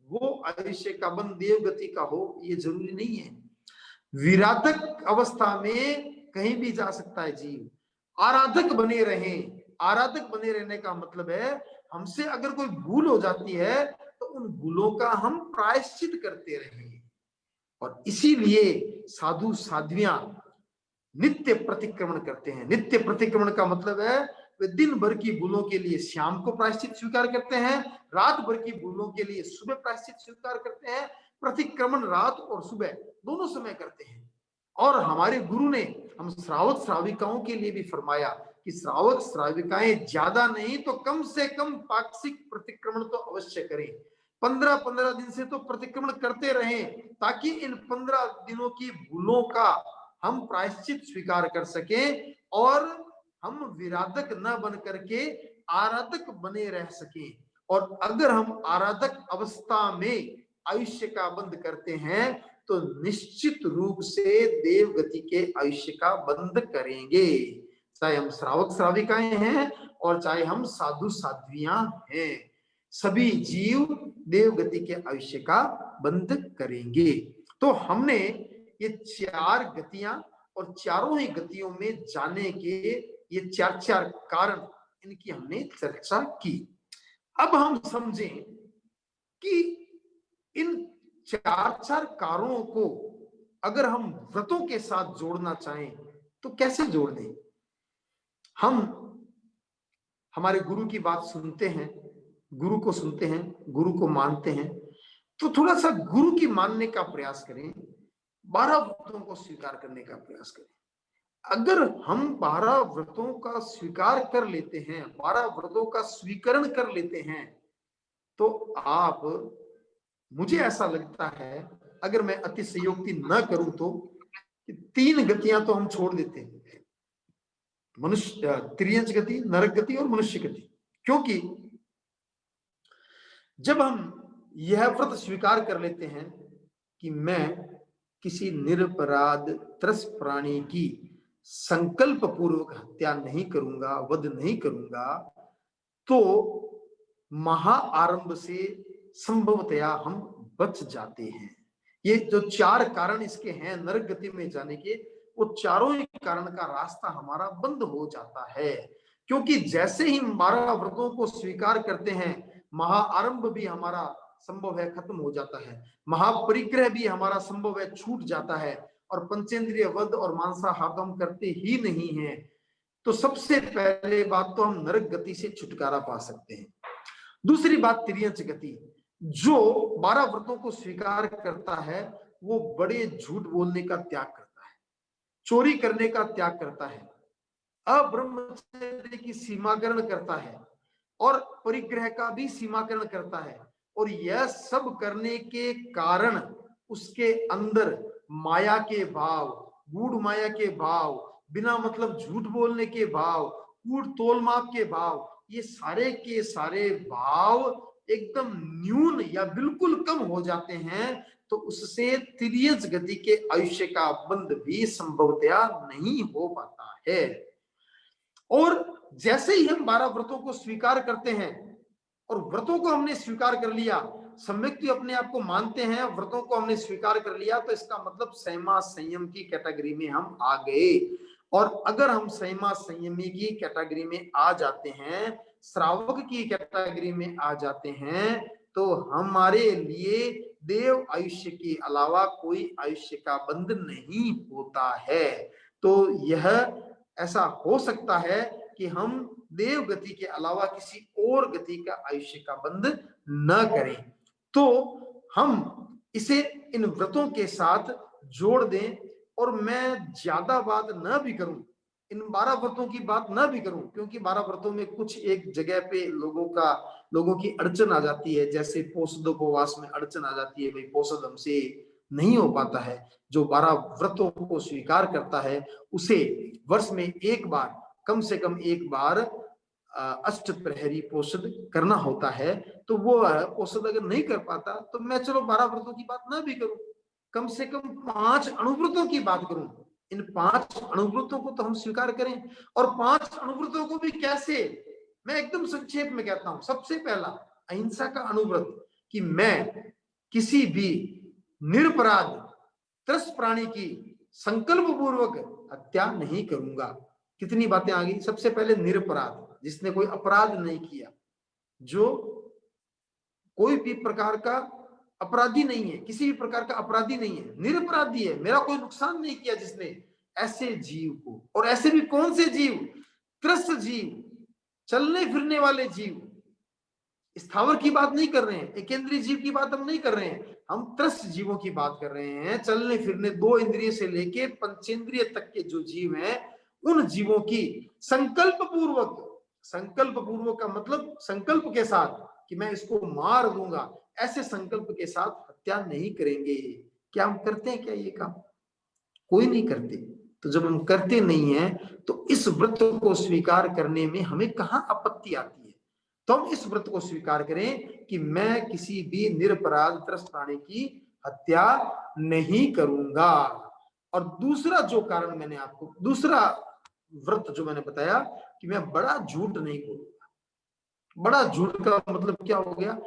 वो आयुष्य का बंध देवगति का हो ये जरूरी नहीं है। विराधक अवस्था में कहीं भी जा सकता है जीव, आराधक बने रहें। आराधक बने रहने का मतलब है हमसे अगर कोई भूल हो जाती है तो उन भूलों का हम प्रायश्चित करते रहें। और इसीलिए साधु साध्वियां नित्य प्रतिक्रमण करते हैं। नित्य प्रतिक्रमण का मतलब है वे दिन भर की भूलों के लिए शाम को प्रायश्चित स्वीकार करते हैं, रात भर की भूलों के लिए सुबह प्रायश्चित स्वीकार करते हैं। प्रतिक्रमण रात और सुबह दोनों समय करते हैं। और हमारे गुरु ने हम श्रावक श्राविकाओं के लिए भी फरमाया कि श्रावक श्राविकाएं ज्यादा नहीं तो कम से कम पाक्षिक प्रतिक्रमण तो अवश्य करें। 15-15 दिन से तो प्रतिक्रमण करते रहें, ताकि इन 15 दिनों की भूलों का हम प्रायश्चित स्वीकार कर सकें और हम विराधक न बन करके आराधक बने रह सकें। और अगर हम आराधक अवस्था में आयुष्य का बंध करते हैं तो निश्चित रूप से देवगति के आयुष्य का बंध करेंगे, चाहे हम श्रावक श्राविकाएं हैं और चाहे हम साधु साध्वियां हैं। सभी जीव देवगति के आयुष्य का बंध करेंगे। तो हमने ये 4 गतियां और चारों ही गतियों में जाने के ये 4 कारण, इनकी हमने चर्चा की। अब हम समझें कि इन 4 कारणों को अगर हम व्रतों के साथ जोड़ना चाहें तो कैसे जोड़ दें? हम हमारे गुरु की बात सुनते हैं, गुरु को सुनते हैं, गुरु को मानते हैं, तो थोड़ा सा गुरु की मानने का प्रयास करें, 12 व्रतों को स्वीकार करने का प्रयास करें। अगर हम 12 व्रतों का स्वीकार कर लेते हैं, 12 व्रतों का स्वीकरण कर लेते हैं, तो आप, मुझे ऐसा लगता है, अगर मैं अतिशयोक्ति न करूं तो 3 गतियां तो हम छोड़ देते हैं, मनुष्य, त्रियंच गति, नरक गति और मनुष्य गति। क्योंकि जब हम यह व्रत स्वीकार कर लेते हैं कि मैं किसी निरपराध त्रस प्राणी की संकल्प पूर्वक हत्या नहीं करूंगा, वध नहीं करूंगा, तो महाआरंभ से संभवतया हम बच जाते हैं। ये जो 4 कारण इसके हैं नरक गति में जाने के, वो चारों ही कारण का रास्ता हमारा बंद हो जाता है। क्योंकि जैसे ही 12 व्रतों को स्वीकार करते हैं, महाआरंभ भी हमारा संभव है खत्म हो जाता है, महापरिग्रह भी हमारा संभव है छूट जाता है, और पंचेंद्रिय वध और मांसाहार हम करते ही नहीं है। तो सबसे पहले बात तो हम नरक गति से छुटकारा पा सकते हैं। दूसरी बात त्रियंच गति, जो 12 व्रतों को स्वीकार करता है वो बड़े झूठ बोलने का त्याग करता है, चोरी करने का त्याग करता है, अब्रह्मचर्य की सीमाकरण करता है और परिग्रह का भी सीमाकरण करता है। और यह सब करने के कारण उसके अंदर माया के भाव, गूढ़ माया के भाव, बिना मतलब झूठ बोलने के भाव, कूट तोलमाप के भाव, ये सारे के सारे भाव एकदम न्यून या बिल्कुल कम हो जाते हैं। तो उससे त्रियंच गति के आयुष्य का बंध भी संभवतया नहीं हो पाता है। और जैसे ही हम 12 व्रतों को स्वीकार करते हैं, और व्रतों को हमने स्वीकार कर लिया, सम्यक अपने आप को मानते हैं, व्रतों को हमने स्वीकार कर लिया, तो इसका मतलब संयमा संयम की कैटेगरी में हम आ गए। और अगर हम संयमा संयमी की कैटेगरी में आ जाते हैं, श्रावक की कैटेगरी में आ जाते हैं, तो हमारे लिए देव आयुष्य के अलावा कोई आयुष्य का बंध नहीं होता है। तो यह ऐसा हो सकता है कि हम देव गति के अलावा किसी और गति का आयुष्य का बंध न करें। तो हम इसे इन व्रतों के साथ जोड़ दें। और मैं ज्यादा बात न भी करूं, इन 12 व्रतों की बात न भी करूं, क्योंकि 12 व्रतों में कुछ एक जगह पे लोगों की अड़चन आ जाती है। जैसे पोषदोपवास में अड़चन आ जाती है, भाई पोषद हमसे नहीं हो पाता है। जो 12 व्रतों को स्वीकार करता है उसे वर्ष में एक बार, कम से कम एक बार अष्ट प्रहरी पोषद करना होता है। तो वो पोषद अगर नहीं कर पाता, तो मैं चलो 12 व्रतों की बात ना भी करूं, कम से कम 5 अणुव्रतों की बात करूं। इन 5 अणुव्रतों को तो हम स्वीकार करें। और 5 अणुव्रतों को भी कैसे, मैं एकदम संक्षेप में कहता हूं। सबसे पहला अहिंसा का अणुव्रत, कि मैं किसी भी निरपराध त्रस्त प्राणी की संकल्प पूर्वक हत्या नहीं करूंगा। कितनी बातें आ गई। सबसे पहले निरपराध, जिसने कोई अपराध नहीं किया, जो कोई भी प्रकार का अपराधी नहीं है, किसी भी प्रकार का अपराधी नहीं है, निरपराधी है, मेरा कोई नुकसान नहीं किया जिसने, ऐसे जीव को। और ऐसे भी कौन से जीव, त्रस्त जीव, चलने फिरने वाले जीव, स्थावर की बात नहीं कर रहे हैं, एकेंद्रीय जीव की बात हम नहीं कर रहे हैं, हम त्रस्त जीवों की बात कर रहे हैं। चलने फिरने 2 इंद्रिय से लेके पंचेंद्रिय तक के जो जीव हैं, उन जीवों की संकल्प पूर्वक का मतलब संकल्प के साथ कि मैं इसको मार दूंगा, ऐसे संकल्प के साथ हत्या नहीं करेंगे। क्या हम करते हैं क्या ये काम? कोई नहीं करते। तो जब हम करते नहीं है, तो इस व्रत को स्वीकार करने में हमें कहाँ आपत्ति आती है? तो हम इस व्रत को स्वीकार करें कि मैं किसी भी निरपराध त्रस्त प्राणी की हत्या नहीं करूंगा। और दूसरा जो कारण मैंने आपको, दूसरा व्रत जो मैंने बताया, कि मैं बड़ा झूठ नहीं बोलूंगा। बड़ा झूठ का मतलब क्या हो गया?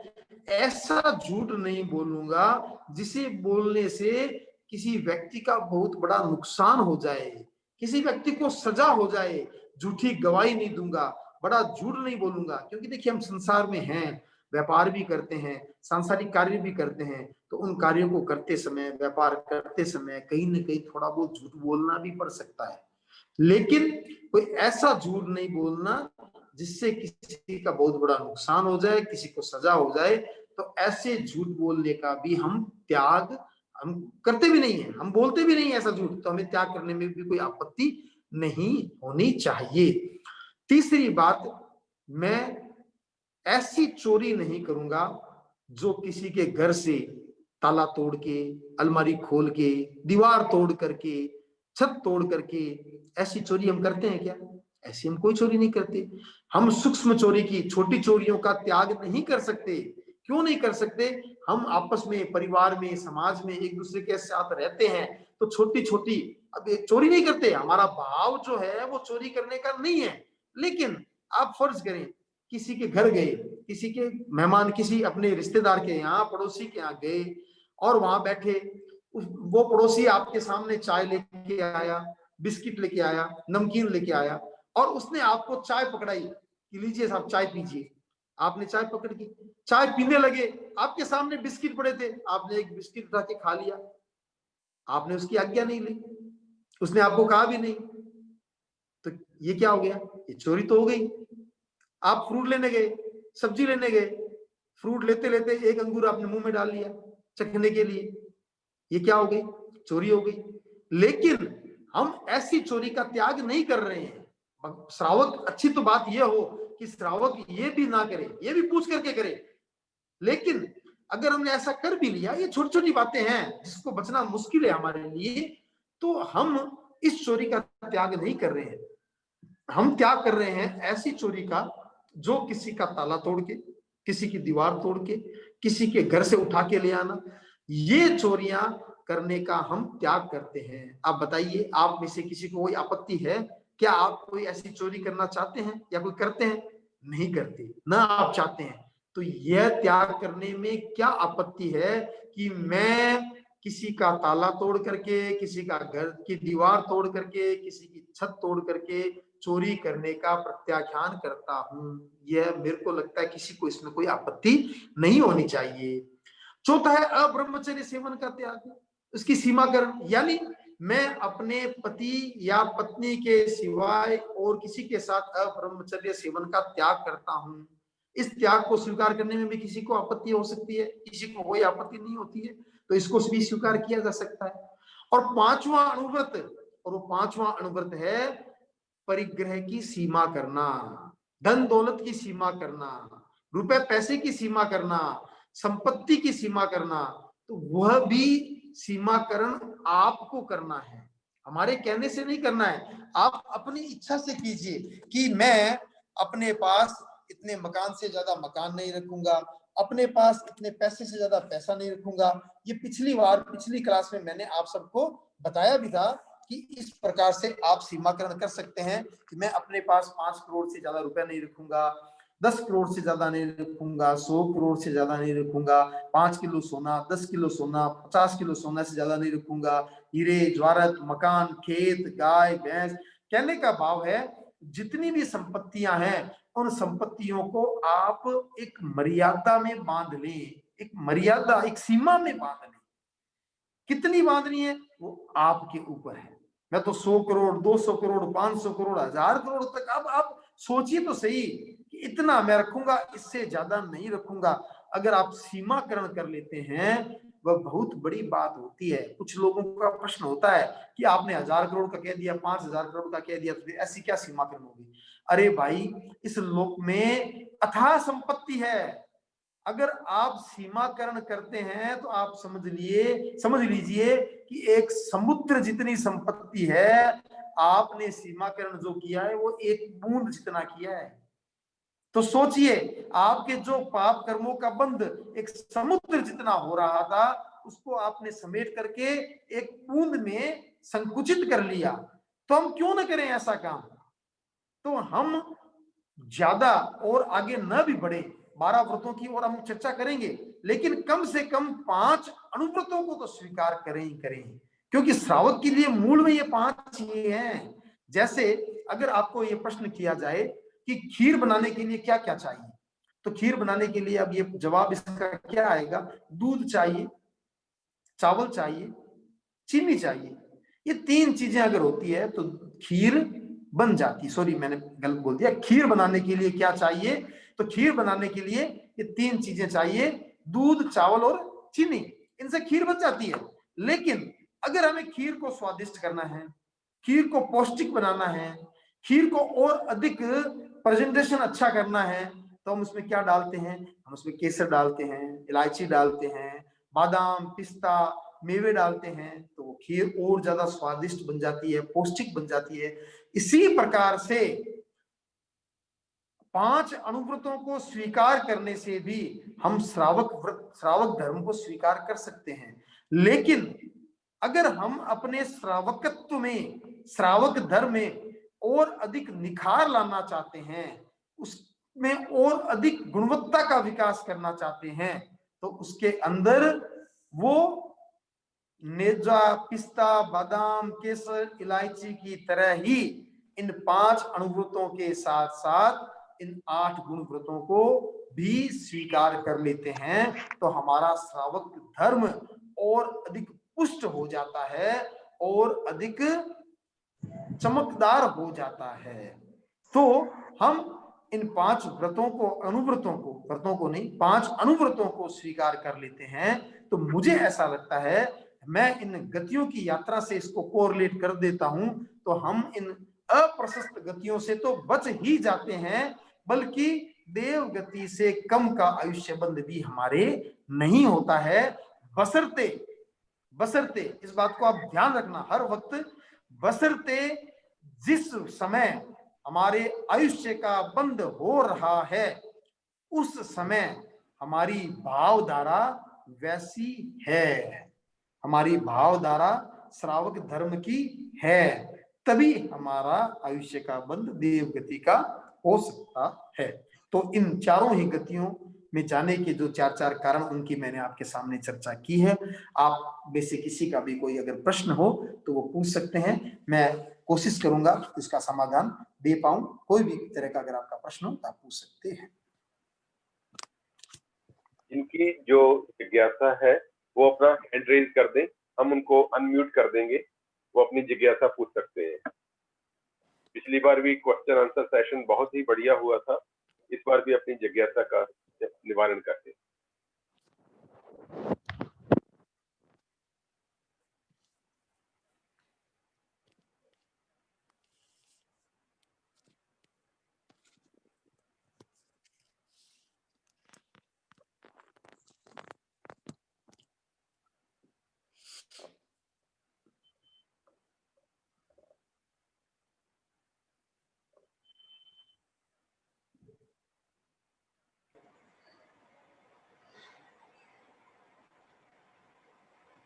ऐसा झूठ नहीं बोलूंगा जिसे बोलने से किसी व्यक्ति का बहुत बड़ा नुकसान हो जाए, किसी व्यक्ति को सजा हो जाए। झूठी गवाही नहीं दूंगा, बड़ा झूठ नहीं बोलूंगा। क्योंकि देखिए, हम संसार में हैं, व्यापार भी करते हैं, सांसारिक कार्य भी करते हैं, तो उन कार्यों को करते समय, व्यापार करते समय कहीं ना कहीं थोड़ा बहुत झूठ बोलना भी पड़ सकता है, लेकिन कोई ऐसा झूठ नहीं बोलना जिससे किसी का बहुत बड़ा नुकसान हो जाए, किसी को सजा हो जाए। तो ऐसे झूठ बोलने का भी हम त्याग हम करते भी नहीं है, हम बोलते भी नहीं ऐसा झूठ, तो हमें त्याग करने में भी कोई आपत्ति नहीं होनी चाहिए। तीसरी बात, मैं ऐसी चोरी नहीं करूंगा जो किसी के घर से ताला तोड़ के, अलमारी खोल के, दीवार तोड़ करके, छत तोड़ करके, ऐसी चोरी हम करते हैं क्या? ऐसी हम कोई चोरी नहीं करते। हम सूक्ष्म चोरी की, छोटी चोरियों का त्याग नहीं कर सकते। क्यों नहीं कर सकते? हम आपस में, परिवार में, समाज में एक दूसरे के साथ रहते हैं, तो छोटी छोटी अब चोरी नहीं करते। हमारा भाव जो है वो चोरी करने का नहीं है, लेकिन आप फर्ज करें किसी के घर गए, किसी के मेहमान, किसी अपने रिश्तेदार के यहाँ, पड़ोसी के यहाँ गए और वहां बैठे, वो पड़ोसी आपके सामने चाय लेके आया, बिस्किट लेके आया, नमकीन लेके आया, और उसने आपको चाय पकड़ाई कि लीजिए साहब चाय पीजिए। आपने चाय पकड़ की, चाय पीने लगे, आपके सामने बिस्किट पड़े थे, आपने एक बिस्किट उठा के खा लिया, आपने उसकी आज्ञा नहीं ली, उसने आपको कहा भी नहीं, तो ये क्या हो गया? ये चोरी तो हो गई। आप फ्रूट लेने गए, सब्जी लेने गए, फ्रूट लेते लेते एक अंगूर आपने मुंह में डाल लिया चखने के लिए, ये क्या हो गई? चोरी हो गई। लेकिन हम ऐसी चोरी का त्याग नहीं कर रहे हैं। श्रावक, अच्छी तो बात यह हो कि श्रावक ये भी ना करे, ये भी पूछ करके करे, लेकिन अगर हमने ऐसा कर भी लिया, ये छोटी छोटी बातें हैं जिसको बचना मुश्किल है हमारे लिए, तो हम इस चोरी का त्याग नहीं कर रहे हैं। हम त्याग कर रहे हैं ऐसी चोरी का जो किसी का ताला तोड़ के, किसी की दीवार तोड़ के, किसी के घर से उठा के ले आना, ये चोरियां करने का हम त्याग करते हैं। आप बताइए, आप में से किसी को कोई आपत्ति है? क्या आप कोई ऐसी चोरी करना चाहते हैं या कोई करते हैं? नहीं करते ना, आप चाहते हैं। तो यह त्याग करने में क्या आपत्ति है कि मैं किसी का ताला तोड़ करके, किसी का घर की दीवार तोड़ करके, किसी की छत तोड़ करके चोरी करने का प्रत्याख्यान करता हूं? यह मेरे को लगता है किसी को इसमें कोई आपत्ति नहीं होनी चाहिए। चौथा है अब्रह्मचर्य सेवन का त्याग, उसकी सीमाकरण, यानी मैं अपने पति या पत्नी के सिवाय और किसी के साथ अब्रह्मचर्य सेवन का त्याग करता हूं। इस त्याग को स्वीकार करने में भी किसी को आपत्ति हो सकती है, किसी को कोई आपत्ति नहीं होती है, तो इसको भी स्वीकार किया जा सकता है। और पांचवा अनुव्रत, और वो पांचवा अनुव्रत है परिग्रह की सीमा करना, धन दौलत की सीमा करना, रुपए पैसे की सीमा करना, संपत्ति की सीमा करना। तो वह भी सीमाकरण आपको करना है, हमारे कहने से नहीं करना है। आप अपनी इच्छा से कीजिए कि मैं अपने पास इतने मकान से ज्यादा मकान नहीं रखूंगा, अपने पास इतने पैसे से ज्यादा पैसा नहीं रखूंगा। ये पिछली क्लास में मैंने आप सबको बताया भी था कि इस प्रकार से आप सीमाकरण कर सकते हैं कि मैं अपने पास 5 करोड़ से ज्यादा रुपया नहीं रखूंगा, 10 करोड़ से ज्यादा नहीं रखूंगा, 100 करोड़ से ज्यादा नहीं रखूंगा, 5 किलो सोना, 10 किलो सोना, 50 किलो सोना से ज्यादा नहीं रखूंगा, हीरे जवाहरात, मकान, खेत, गाय भैंस। कहने का भाव है जितनी भी संपत्तियां हैं उन संपत्तियों को आप एक मर्यादा में बांध लें, एक मर्यादा, एक सीमा में बांध लें। कितनी बांधनी है वो आपके ऊपर है। मैं तो 100 करोड़, 200 करोड़, 500 करोड़, 1000 करोड़ तक, अब आप सोचिए तो सही कि इतना मैं रखूंगा, इससे ज्यादा नहीं रखूंगा। अगर आप सीमाकरण कर लेते हैं वह बहुत बड़ी बात होती है। कुछ लोगों का प्रश्न होता है कि आपने 1000 करोड़ का कह दिया, 5000 करोड़ का कह दिया, तो फिर ऐसी क्या सीमाकरण होगी? अरे भाई, इस लोक में अथाह संपत्ति है। अगर आप सीमाकरण करते हैं तो आप समझ लीजिए कि एक समुद्र जितनी संपत्ति है। आपने सीमाकरण जो किया है वो एक बूंद जितना किया है। तो सोचिए, आपके जो पाप कर्मों का बंध एक समुद्र जितना हो रहा था, उसको आपने समेट करके एक बूंद में संकुचित कर लिया। तो हम क्यों ना करें ऐसा काम? तो हम ज्यादा और आगे न भी बढ़े, 12 व्रतों की और हम चर्चा करेंगे, लेकिन कम से कम 5 अनुव्रतों को तो स्वीकार करें ही करें, क्योंकि श्रावक के लिए मूल में ये 5 ही हैं। जैसे अगर आपको ये प्रश्न किया जाए कि खीर बनाने के लिए क्या क्या चाहिए, तो खीर बनाने के लिए अब ये जवाब इसका क्या आएगा? दूध चाहिए, चावल चाहिए, चीनी चाहिए। ये 3 चीजें अगर होती है तो खीर बन जाती। सॉरी, मैंने गलत बोल दिया। खीर बनाने के लिए क्या चाहिए? तो खीर बनाने के लिए ये 3 चीजें चाहिए, दूध, चावल और चीनी। इनसे खीर बन जाती है। लेकिन अगर हमें खीर को स्वादिष्ट करना है, खीर को पौष्टिक बनाना है, खीर को और अधिक प्रेजेंटेशन अच्छा करना है, तो हम उसमें क्या डालते हैं? हम उसमें केसर डालते हैं, इलायची डालते हैं, बादाम, पिस्ता, मेवे डालते हैं, तो वो खीर और ज्यादा स्वादिष्ट बन जाती है, पौष्टिक बन जाती है। इसी प्रकार से 5 अनुव्रतों को स्वीकार करने से भी हम श्रावक धर्म को स्वीकार कर सकते हैं। लेकिन अगर हम अपने श्रावकत्व में, श्रावक धर्म में और अधिक निखार लाना चाहते हैं, उसमें और अधिक गुणवत्ता का विकास करना चाहते हैं, तो उसके अंदर वो नेजा, पिस्ता, बादाम, केसर, इलायची की तरह ही इन 5 अनुव्रतों के साथ साथ इन 8 गुण व्रतों को भी स्वीकार कर लेते हैं, तो हमारा श्रावक धर्म और अधिक पुष्ट हो जाता है और अधिक चमकदार हो जाता है। तो हम इन 5 व्रतों को, अनुव्रतों को, व्रतों को नहीं, 5 अनुव्रतों को स्वीकार कर लेते हैं। तो मुझे ऐसा लगता है, मैं इन गतियों की यात्रा से इसको कोरिलेट कर देता हूं, तो हम इन अप्रशस्त गतियों से तो बच ही जाते हैं, बल्कि देव गति से कम का आयुष्य बंध भी हमारे नहीं होता है। बशर्ते इस बात को आप ध्यान रखना हर वक्त, बशर्ते जिस समय हमारे आयुष्य का बंध हो रहा है, उस समय हमारी भावधारा वैसी है, हमारी भावधारा श्रावक धर्म की है, तभी हमारा आयुष्य का बंध देव गति का हो सकता है। तो इन चारों ही गतियों में जाने के जो 4 कारण, उनकी मैंने आपके सामने चर्चा की है। आप में से किसी का भी कोई अगर प्रश्न हो तो वो पूछ सकते हैं, मैं कोशिश करूंगा उसका समाधान दे पाऊं। कोई भी तरह का अगर आपका प्रश्न हो तो आप पूछ सकते हैं। इनकी जो जिज्ञासा है वो अपना हैंड रेज कर दें, हम उनको अनम्यूट कर देंगे, वो अपनी जिज्ञासा पूछ सकते हैं। पिछली बार भी क्वेश्चन आंसर सेशन बहुत ही बढ़िया हुआ था, इस बार भी अपनी जिज्ञासा का निवारण करते हैं।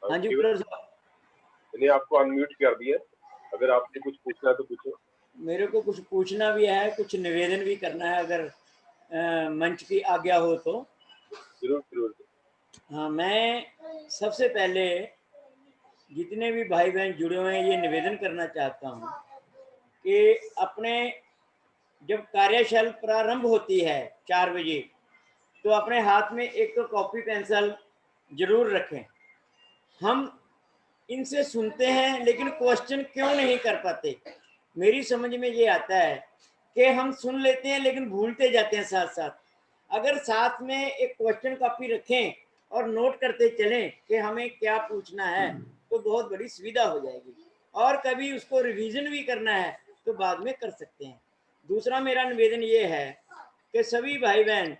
हाँ जी केवल मैंने आपको अनम्यूट कर दिया, अगर आपसे कुछ पूछना है तो पूछो। मेरे को कुछ पूछना भी है, कुछ निवेदन भी करना है, अगर मंच की आज्ञा हो तो। जरूर जरूर। हाँ, मैं सबसे पहले जितने भी भाई बहन जुड़े हुए हैं ये निवेदन करना चाहता हूँ कि अपने जब कार्यशाला प्रारंभ होती है 4 बजे, तो अपने हाथ में एक तो कॉपी पेंसिल जरूर रखें। हम इनसे सुनते हैं लेकिन क्वेश्चन क्यों नहीं कर पाते, मेरी समझ में ये आता है कि हम सुन लेते हैं लेकिन भूलते जाते हैं साथ साथ। अगर साथ में एक क्वेश्चन कॉपी रखें और नोट करते चलें कि हमें क्या पूछना है, तो बहुत बड़ी सुविधा हो जाएगी, और कभी उसको रिवीजन भी करना है तो बाद में कर सकते हैं। दूसरा मेरा निवेदन ये है कि सभी भाई बहन,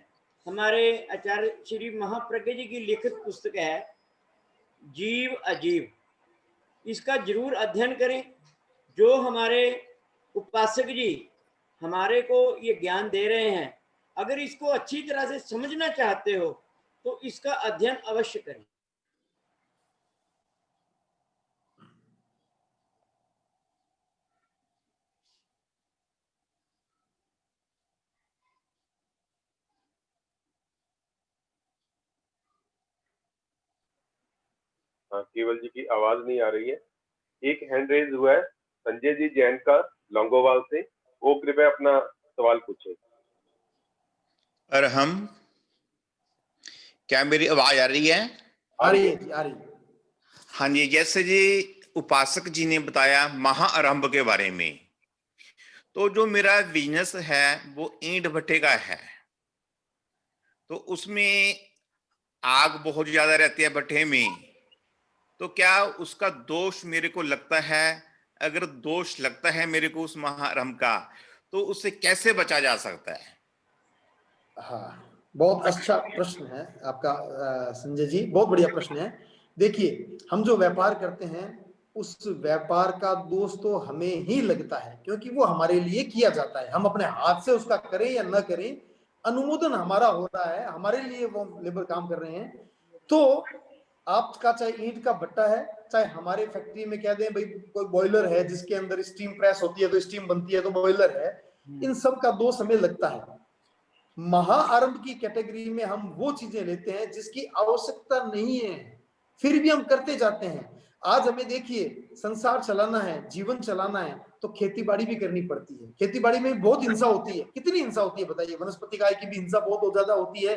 हमारे आचार्य श्री महाप्रज्ञ जी की लिखित पुस्तक है जीव अजीव, इसका जरूर अध्ययन करें। जो हमारे उपासक जी हमारे को ये ज्ञान दे रहे हैं, अगर इसको अच्छी तरह से समझना चाहते हो तो इसका अध्ययन अवश्य करें। हाँ, केवल जी की आवाज नहीं आ रही है। एक हैंड रेज हुआ है संजय जी जैन का लौंगोवाल से, वो कृपया अपना सवाल पूछे। और हम, क्या मेरी आवाज आ रही है? आ रही है जी, आ रही है। हाँ जी, जैसे जी उपासक जी ने बताया महाआरंभ के बारे में, तो जो मेरा बिजनेस है वो ईंट भट्टे का है, तो उसमें आग बहुत ज्यादा रहती है भट्टे में, तो क्या उसका दोष मेरे को लगता है? अगर दोष लगता है मेरे को उस महाआरंभ का, तो उससे कैसे बचा जा सकता है? हाँ, बहुत अच्छा प्रश्न है आपका संजय जी, बहुत बढ़िया प्रश्न है। देखिए, हम जो व्यापार करते हैं उस व्यापार का दोष तो हमें ही लगता है, क्योंकि वो हमारे लिए किया जाता है। हम अपने हाथ से उसका करें या न करें, अनुमोदन हमारा हो रहा है, हमारे लिए वो लेबर काम कर रहे हैं। तो आपका चाहे ईंट का भट्टा है, चाहे हमारे फैक्ट्री में कह दें भाई कोई बॉयलर है जिसके अंदर स्टीम प्रेस होती है तो स्टीम बनती है तो बॉयलर है, इन सब का दोष हमें लगता है। महाआरंभ की कैटेगरी में हम वो चीजें लेते हैं जिसकी आवश्यकता नहीं है, फिर भी हम करते जाते हैं। आज हमें देखिए, संसार चलाना है, जीवन चलाना है, तो खेती बाड़ी भी करनी पड़ती है। खेती बाड़ी में बहुत हिंसा होती है। कितनी हिंसा होती है बताइए? वनस्पति काय की भी हिंसा बहुत ज्यादा होती है,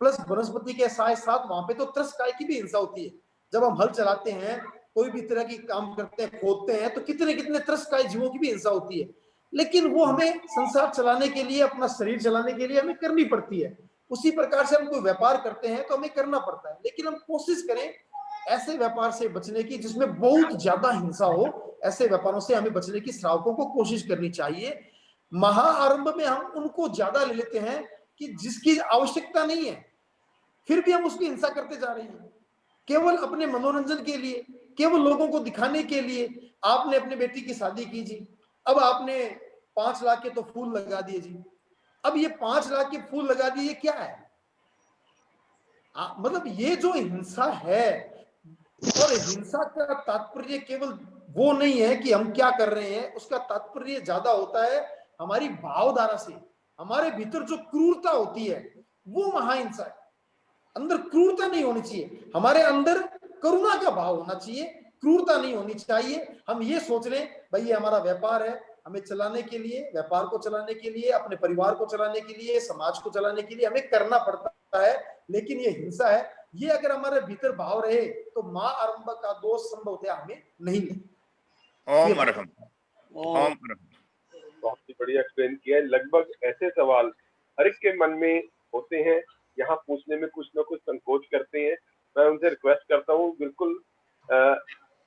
प्लस वनस्पति के साथ साथ वहां पे तो त्रस्त काय की भी हिंसा होती है। जब हम हल चलाते हैं, कोई भी तरह की काम करते हैं, खोदते हैं, तो कितने कितने त्रस्त काय जीवों की भी हिंसा होती है। लेकिन वो हमें संसार चलाने के लिए, अपना शरीर चलाने के लिए हमें करनी पड़ती है। उसी प्रकार से हम कोई व्यापार करते हैं तो हमें करना पड़ता है, लेकिन हम कोशिश करें ऐसे व्यापार से बचने की जिसमें बहुत ज्यादा हिंसा हो। ऐसे व्यापारों से हमें बचने की श्रावकों को कोशिश करनी चाहिए। महाआरंभ में हम उनको ज्यादा ले लेते हैं कि जिसकी आवश्यकता नहीं है, फिर भी हम उसकी हिंसा करते जा रहे हैं, केवल अपने मनोरंजन के लिए, केवल लोगों को दिखाने के लिए। आपने अपनी बेटी की शादी की जी, अब आपने 5 लाख के तो फूल लगा दिए जी। अब ये 5 लाख के फूल लगा दिए, ये क्या है? मतलब ये जो हिंसा है, और हिंसा का तात्पर्य केवल वो नहीं है कि हम क्या कर रहे हैं, उसका तात्पर्य ज्यादा होता है हमारी भावधारा से। हमारे भीतर जो क्रूरता होती है वो महाहिंसा है। अंदर क्रूरता नहीं होनी चाहिए, हमारे अंदर करुणा का भाव होना चाहिए, क्रूरता नहीं होनी चाहिए। हम ये सोच लें भाई ये हमारा व्यापार है, हमें चलाने के लिए, व्यापार को चलाने के लिए, अपने परिवार को चलाने के लिए, समाज को चलाने के लिए हमें करना पड़ता है, लेकिन ये हिंसा है। ये अगर हमारे भीतर भाव रहे तो मां आरंभ का दोष संभवतः हमें नहीं मिले। ओम अरहम, ओम अरहम। बहुत ही बढ़िया एक्सप्लेन किया है। लगभग ऐसे सवाल हर एक के मन में होते हैं, यहाँ पूछने में कुछ ना कुछ संकोच करते हैं। मैं उनसे रिक्वेस्ट करता हूँ, बिल्कुल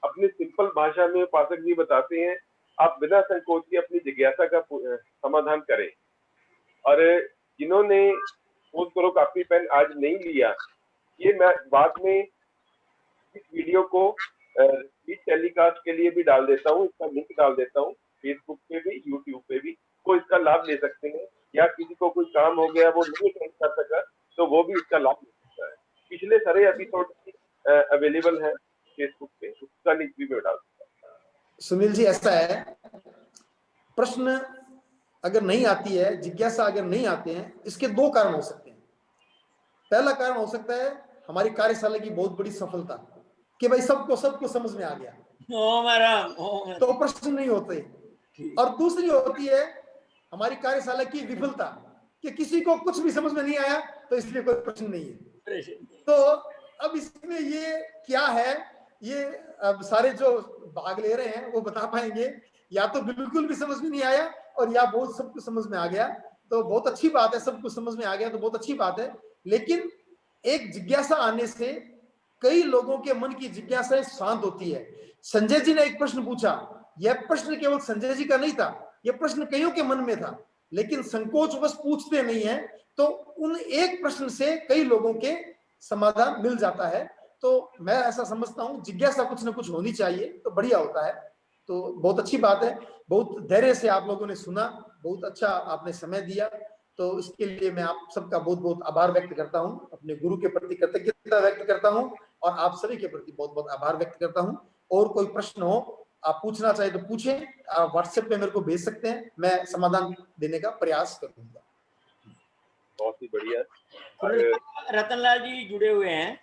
अपनी सिंपल भाषा में उपासक जी बताते हैं, आप बिना संकोच के अपनी जिज्ञासा का समाधान करें। और जिन्होंने पोस्ट करो कॉपी पेन आज नहीं लिया, ये मैं बाद में इस वीडियो को टेलीकास्ट के लिए भी डाल देता हूँ, इसका लिंक डाल देता हूँ, फेसबुक पे भी, यूट्यूब पे भी, तो इसका लाभ ले सकते हैं। या किसी को कोई काम हो गया वो नहीं कर सका तो वो भी इसका लाभ ले सकता है। पिछले सारे एपिसोड अवेलेबल है फेसबुक पे, उसका लिंक भी मैं डाल दूंगा। सुनील जी, ऐसा है, प्रश्न अगर नहीं आती है, जिज्ञासा अगर नहीं आते हैं, इसके 2 कारण हो सकते हैं। पहला कारण हो सकता है हमारी कार्यशाला की बहुत बड़ी सफलता, कि भाई सबको समझ में आ गया, तो प्रश्न नहीं होते। और दूसरी होती है हमारी कार्यशाला की विफलता, कि किसी को कुछ भी समझ में नहीं आया तो इसलिए कोई प्रश्न नहीं है। तो अब इसमें ये क्या है, ये अब सारे जो भाग ले रहे हैं वो बता पाएंगे। या तो बिल्कुल भी समझ में नहीं आया, और या बहुत सब कुछ समझ में आ गया, तो बहुत अच्छी बात है। सब कुछ समझ में आ गया तो बहुत अच्छी बात है, लेकिन एक जिज्ञासा आने से कई लोगों के मन की जिज्ञासा शांत होती है। संजय जी ने एक प्रश्न पूछा, यह प्रश्न केवल संजय जी का नहीं था, यह प्रश्न कईयों के मन में था, लेकिन संकोच बस पूछते नहीं है, तो उन एक प्रश्न से कई लोगों के समाधान मिल जाता है। तो मैं ऐसा समझता हूं, जिज्ञासा कुछ ना कुछ होनी चाहिए तो बढ़िया होता है। तो बहुत अच्छी बात है, बहुत धैर्य से आप लोगों ने सुना, बहुत अच्छा आपने समय दिया, तो इसके लिए मैं आप सबका बहुत बहुत आभार व्यक्त करता हूं, अपने गुरु के प्रति कृतज्ञता व्यक्त करता हूं, और आप सभी के प्रति बहुत बहुत आभार व्यक्त करता हूं। और कोई प्रश्न हो, आप पूछना चाहे तो पूछें, आप व्हाट्सएप पे मेरे को भेज सकते हैं, मैं समाधान देने का प्रयास करूंगा। बहुत ही बढ़िया। रतनलाल जी जुड़े हुए हैं,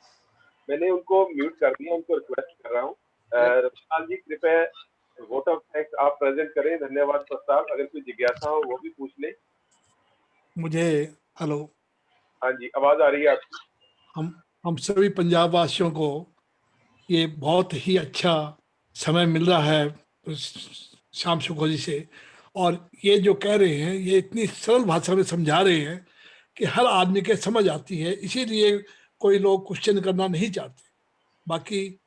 मैंने उनको म्यूट कर दिया, उनको रिक्वेस्ट कर रहा हूँ। रतनलाल जी कृपया वोट ऑफ थैंक्स आप प्रेजेंट करें, धन्यवाद प्रस्ताव। अगर कोई जिज्ञासा हो वो भी पूछ ले। मुझे हेलो, हाँ जी, आवाज आ रही है आपकी। हम सभी पंजाब वासियों को ये बहुत ही अच्छा समय मिल रहा है श्याम शुक्ला जी से, और ये जो कह रहे हैं ये इतनी सरल भाषा में समझा रहे हैं कि हर आदमी के समझ आती है, इसीलिए कोई लोग क्वेश्चन करना नहीं चाहते। बाकी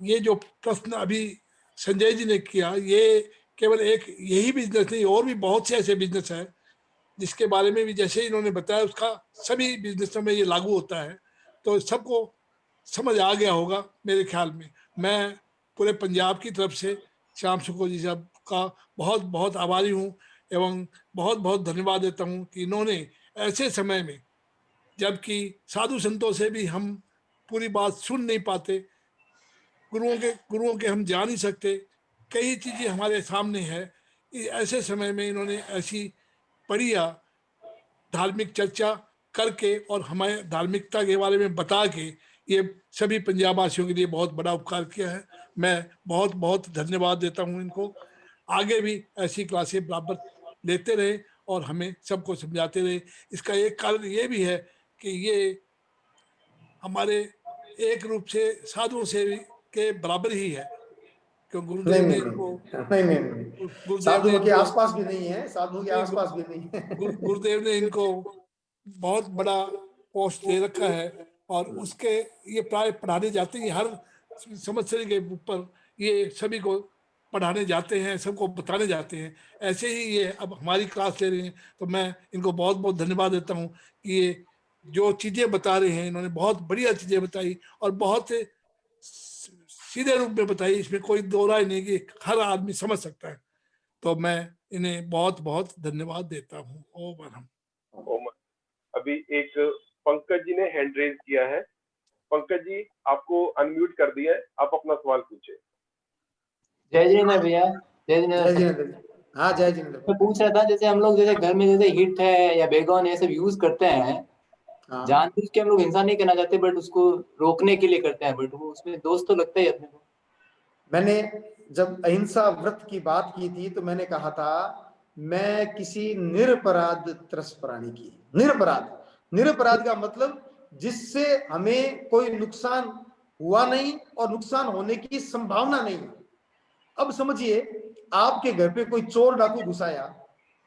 ये जो प्रश्न अभी संजय जी ने किया, ये केवल एक यही बिजनेस नहीं, और भी बहुत से ऐसे बिजनेस है जिसके बारे में भी जैसे इन्होंने बताया उसका सभी बिजनेसों में ये लागू होता है। तो सबको समझ आ गया होगा मेरे ख्याल में। मैं पूरे पंजाब की तरफ से श्याम शुक्ला जी साहब का बहुत बहुत आभारी हूँ एवं बहुत बहुत धन्यवाद देता हूँ कि इन्होंने ऐसे समय में, जबकि साधु संतों से भी हम पूरी बात सुन नहीं पाते, गुरुओं के हम जान नहीं सकते, कई चीजें हमारे सामने है, ऐसे समय में इन्होंने ऐसी बढ़िया धार्मिक चर्चा करके और हमें धार्मिकता के बारे में बता के ये सभी पंजाब वासियों के लिए बहुत बड़ा उपकार किया है। मैं बहुत बहुत धन्यवाद देता हूँ इनको। आगे भी ऐसी क्लासें बराबर लेते रहे और हमें सबको समझाते रहे। इसका एक कारण ये भी है कि ये हमारे एक रूप से साधुओं से के बराबर ही है, क्योंकि गुरुदेव ने इनको नहीं, गुरुदेव ने साधुओं के इनको आसपास भी नहीं है, साधुओं के आसपास भी नहीं है। गुरुदेव ने इनको बहुत बड़ा पोस्ट दे रखा है, और उसके ये प्राय पढ़ाने जाते हैं हर संवत्सर के ऊपर, ये सभी को पढ़ाने जाते हैं, सबको बताने जाते हैं। ऐसे ही ये अब हमारी क्लास ले रहे हैं, तो मैं इनको बहुत बहुत धन्यवाद देता हूँ कि ये जो चीजें बता रहे हैं, इन्होंने बहुत बढ़िया चीजें बताई और बहुत सीधे रूप में बताई, इसमें कोई दो राय नहीं कि हर आदमी समझ सकता है। तो मैं इन्हें बहुत बहुत धन्यवाद देता हूँ। ओम अरहम। अभी एक पंकज जी ने हैंड रेज किया है। पंकज जी, आपको अनम्यूट कर दिया है, आप अपना सवाल पूछे। जय जिनेंद्र भैया। जय जय जिनेंद्र। जिनेंद्र। हाँ जय जिनेंद्र। मैं पूछ रहा था, जैसे हम लोग जैसे घर में जैसे हिट है या बेगोन ये सब यूज करते हैं, हाँ जानबूझ के हम लोग हिंसा नहीं करना चाहते, बट उसको रोकने के लिए करते हैं, बट वो उसमें दोष तो लगता ही अपने को। मैंने जब अहिंसा व्रत की बात की थी तो मैंने कहा था मैं किसी निरपराध त्रस प्राणी की, निरपराध का मतलब जिससे हमें कोई नुकसान हुआ नहीं और नुकसान होने की संभावना नहीं। अब समझिए आपके घर पे कोई चोर डाकू घुसाया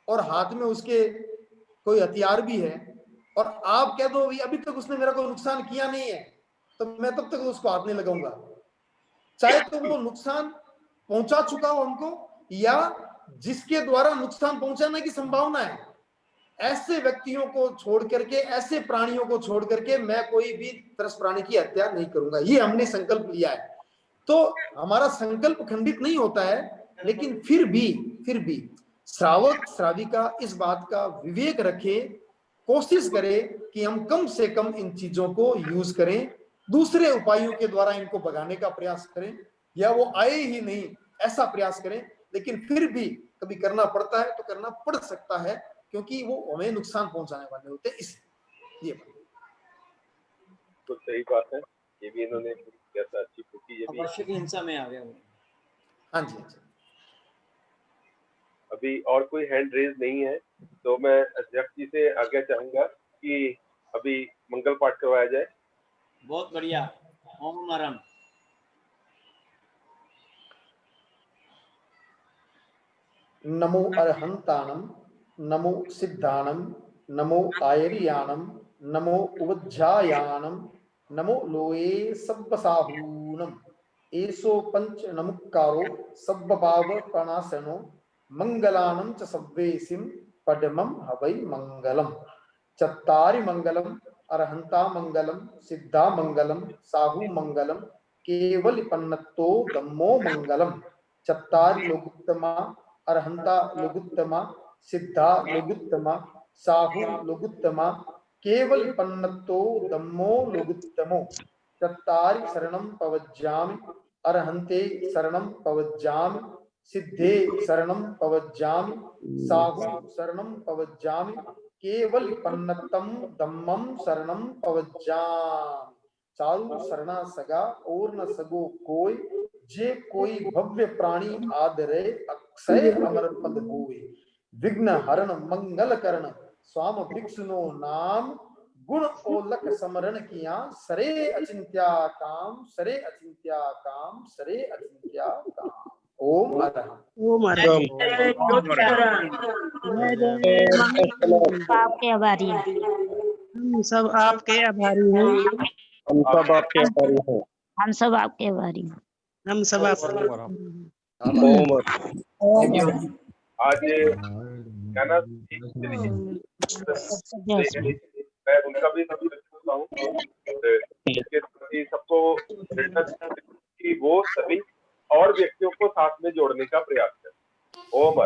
और हाथ में उसके कोई हथियार भी है, और आप कह दो अभी तक उसने मेरा कोई नुकसान किया नहीं है, तो मैं तब तक उसको हाथ नहीं लगाऊंगा, चाहे तो वो नुकसान पहुंचा चुका हो हमको या जिसके द्वारा नुकसान पहुंचाने की संभावना है। ऐसे व्यक्तियों को छोड़ करके, ऐसे प्राणियों को छोड़ करके मैं कोई भी त्रस प्राणी की हत्या नहीं करूंगा, ये हमने संकल्प लिया है। तो हमारा संकल्प खंडित नहीं होता है, लेकिन फिर भी श्रावक श्राविका इस बात का विवेक रखे, कोशिश करे कि हम कम से कम इन चीजों को यूज करें, दूसरे उपायों के द्वारा इनको भगाने का प्रयास करें, या वो आए ही नहीं ऐसा प्रयास करें। लेकिन फिर भी कभी करना पड़ता है तो करना पड़ सकता है, क्योंकि वो हमें नुकसान पहुंचाने वाले होते हैं। इसलिए ये तो सही बात है, ये भी इन्होंने कैसा अच्छी पूछी, ये भी आवश्यक हिंसा में आ गया। हाँ जी। अभी और कोई हैंड रेज नहीं है, तो मैं अध्यक्ष जी से आज्ञा चाहूंगा कि अभी मंगल पाठ करवाया जाए। बहुत बढ़िया। ओम अरहम। नमो अरहंताणम, नमो सिद्धाणम, नमो आयरियाणम, नमो उवज्झायाणम, नमो लोये सब्बसाहूनम, एसो पंच नमुक्कारो सब्बपाव प्रणासनो, मंगलानं च सव्वेसिम पडमं हवै मंगलम। चत्तारि मंगलम, अरहंता मंगलम, सिद्धा मंगलम, साहू मंगलम, केवलिपन्नतो धम्मो मंगलम। चत्तारि लोकुत्तमा, अरहंता लोकुत्तमा, सिद्धा लोकुत्तमा, साहू लोकुत्तमा, केवलिपन्नतो धम्मो लोकुत्तमो। चत्तारि शरणं पवज्जामि, अरहंते शरणं पवज्जामि, सिद्धे शरणं पवज्जामि, साहू शरणं पवज्जामि, केवलिपन्नतं धम्मं शरणं पवज्जामि। चारु शरणा सगा और न सगो कोई, जे कोई भव्य प्राणी आदरे अक्षय अमर पद होए। विघ्न हरण मंगल करण, स्वाम भिक्षुनो नाम, गुण ओलक समरण किया, सरे अचिंत्या काम, सरे अचिंत्या काम, सरे अचिंत्या काम। ओम अरहम। आपके आभारी हैं। हम सब आपके आभारी हैं। हम सब आपके आभारी हैं। हम सब आपके आभारी हैं। हम सब आप आज क्या ना मैं उनका भी होता हूँ इसके प्रति सबको कि वो सभी और व्यक्तियों को साथ में जोड़ने का प्रयास करें। ओम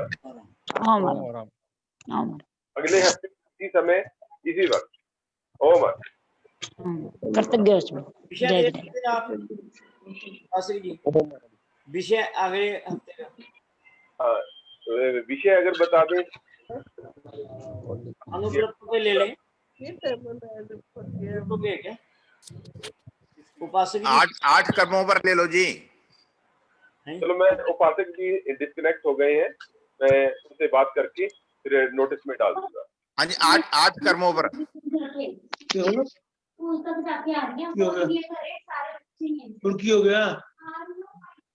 अगले हफ्ते इसी समय इसी वक्त। ओम कर्तव्य विषय अगले हफ्ते का विषय अगर बता दें अनुव्रत पे ले लें। क्या उपासक 8 कर्मों पर ले लो जी। चलो मैं उपासक जी डिस्कनेक्ट हो गए हैं, मैं उनसे बात करके फिर नोटिस में डाल दूंगा। हाँ जी 8 कर्मों पर। हो गया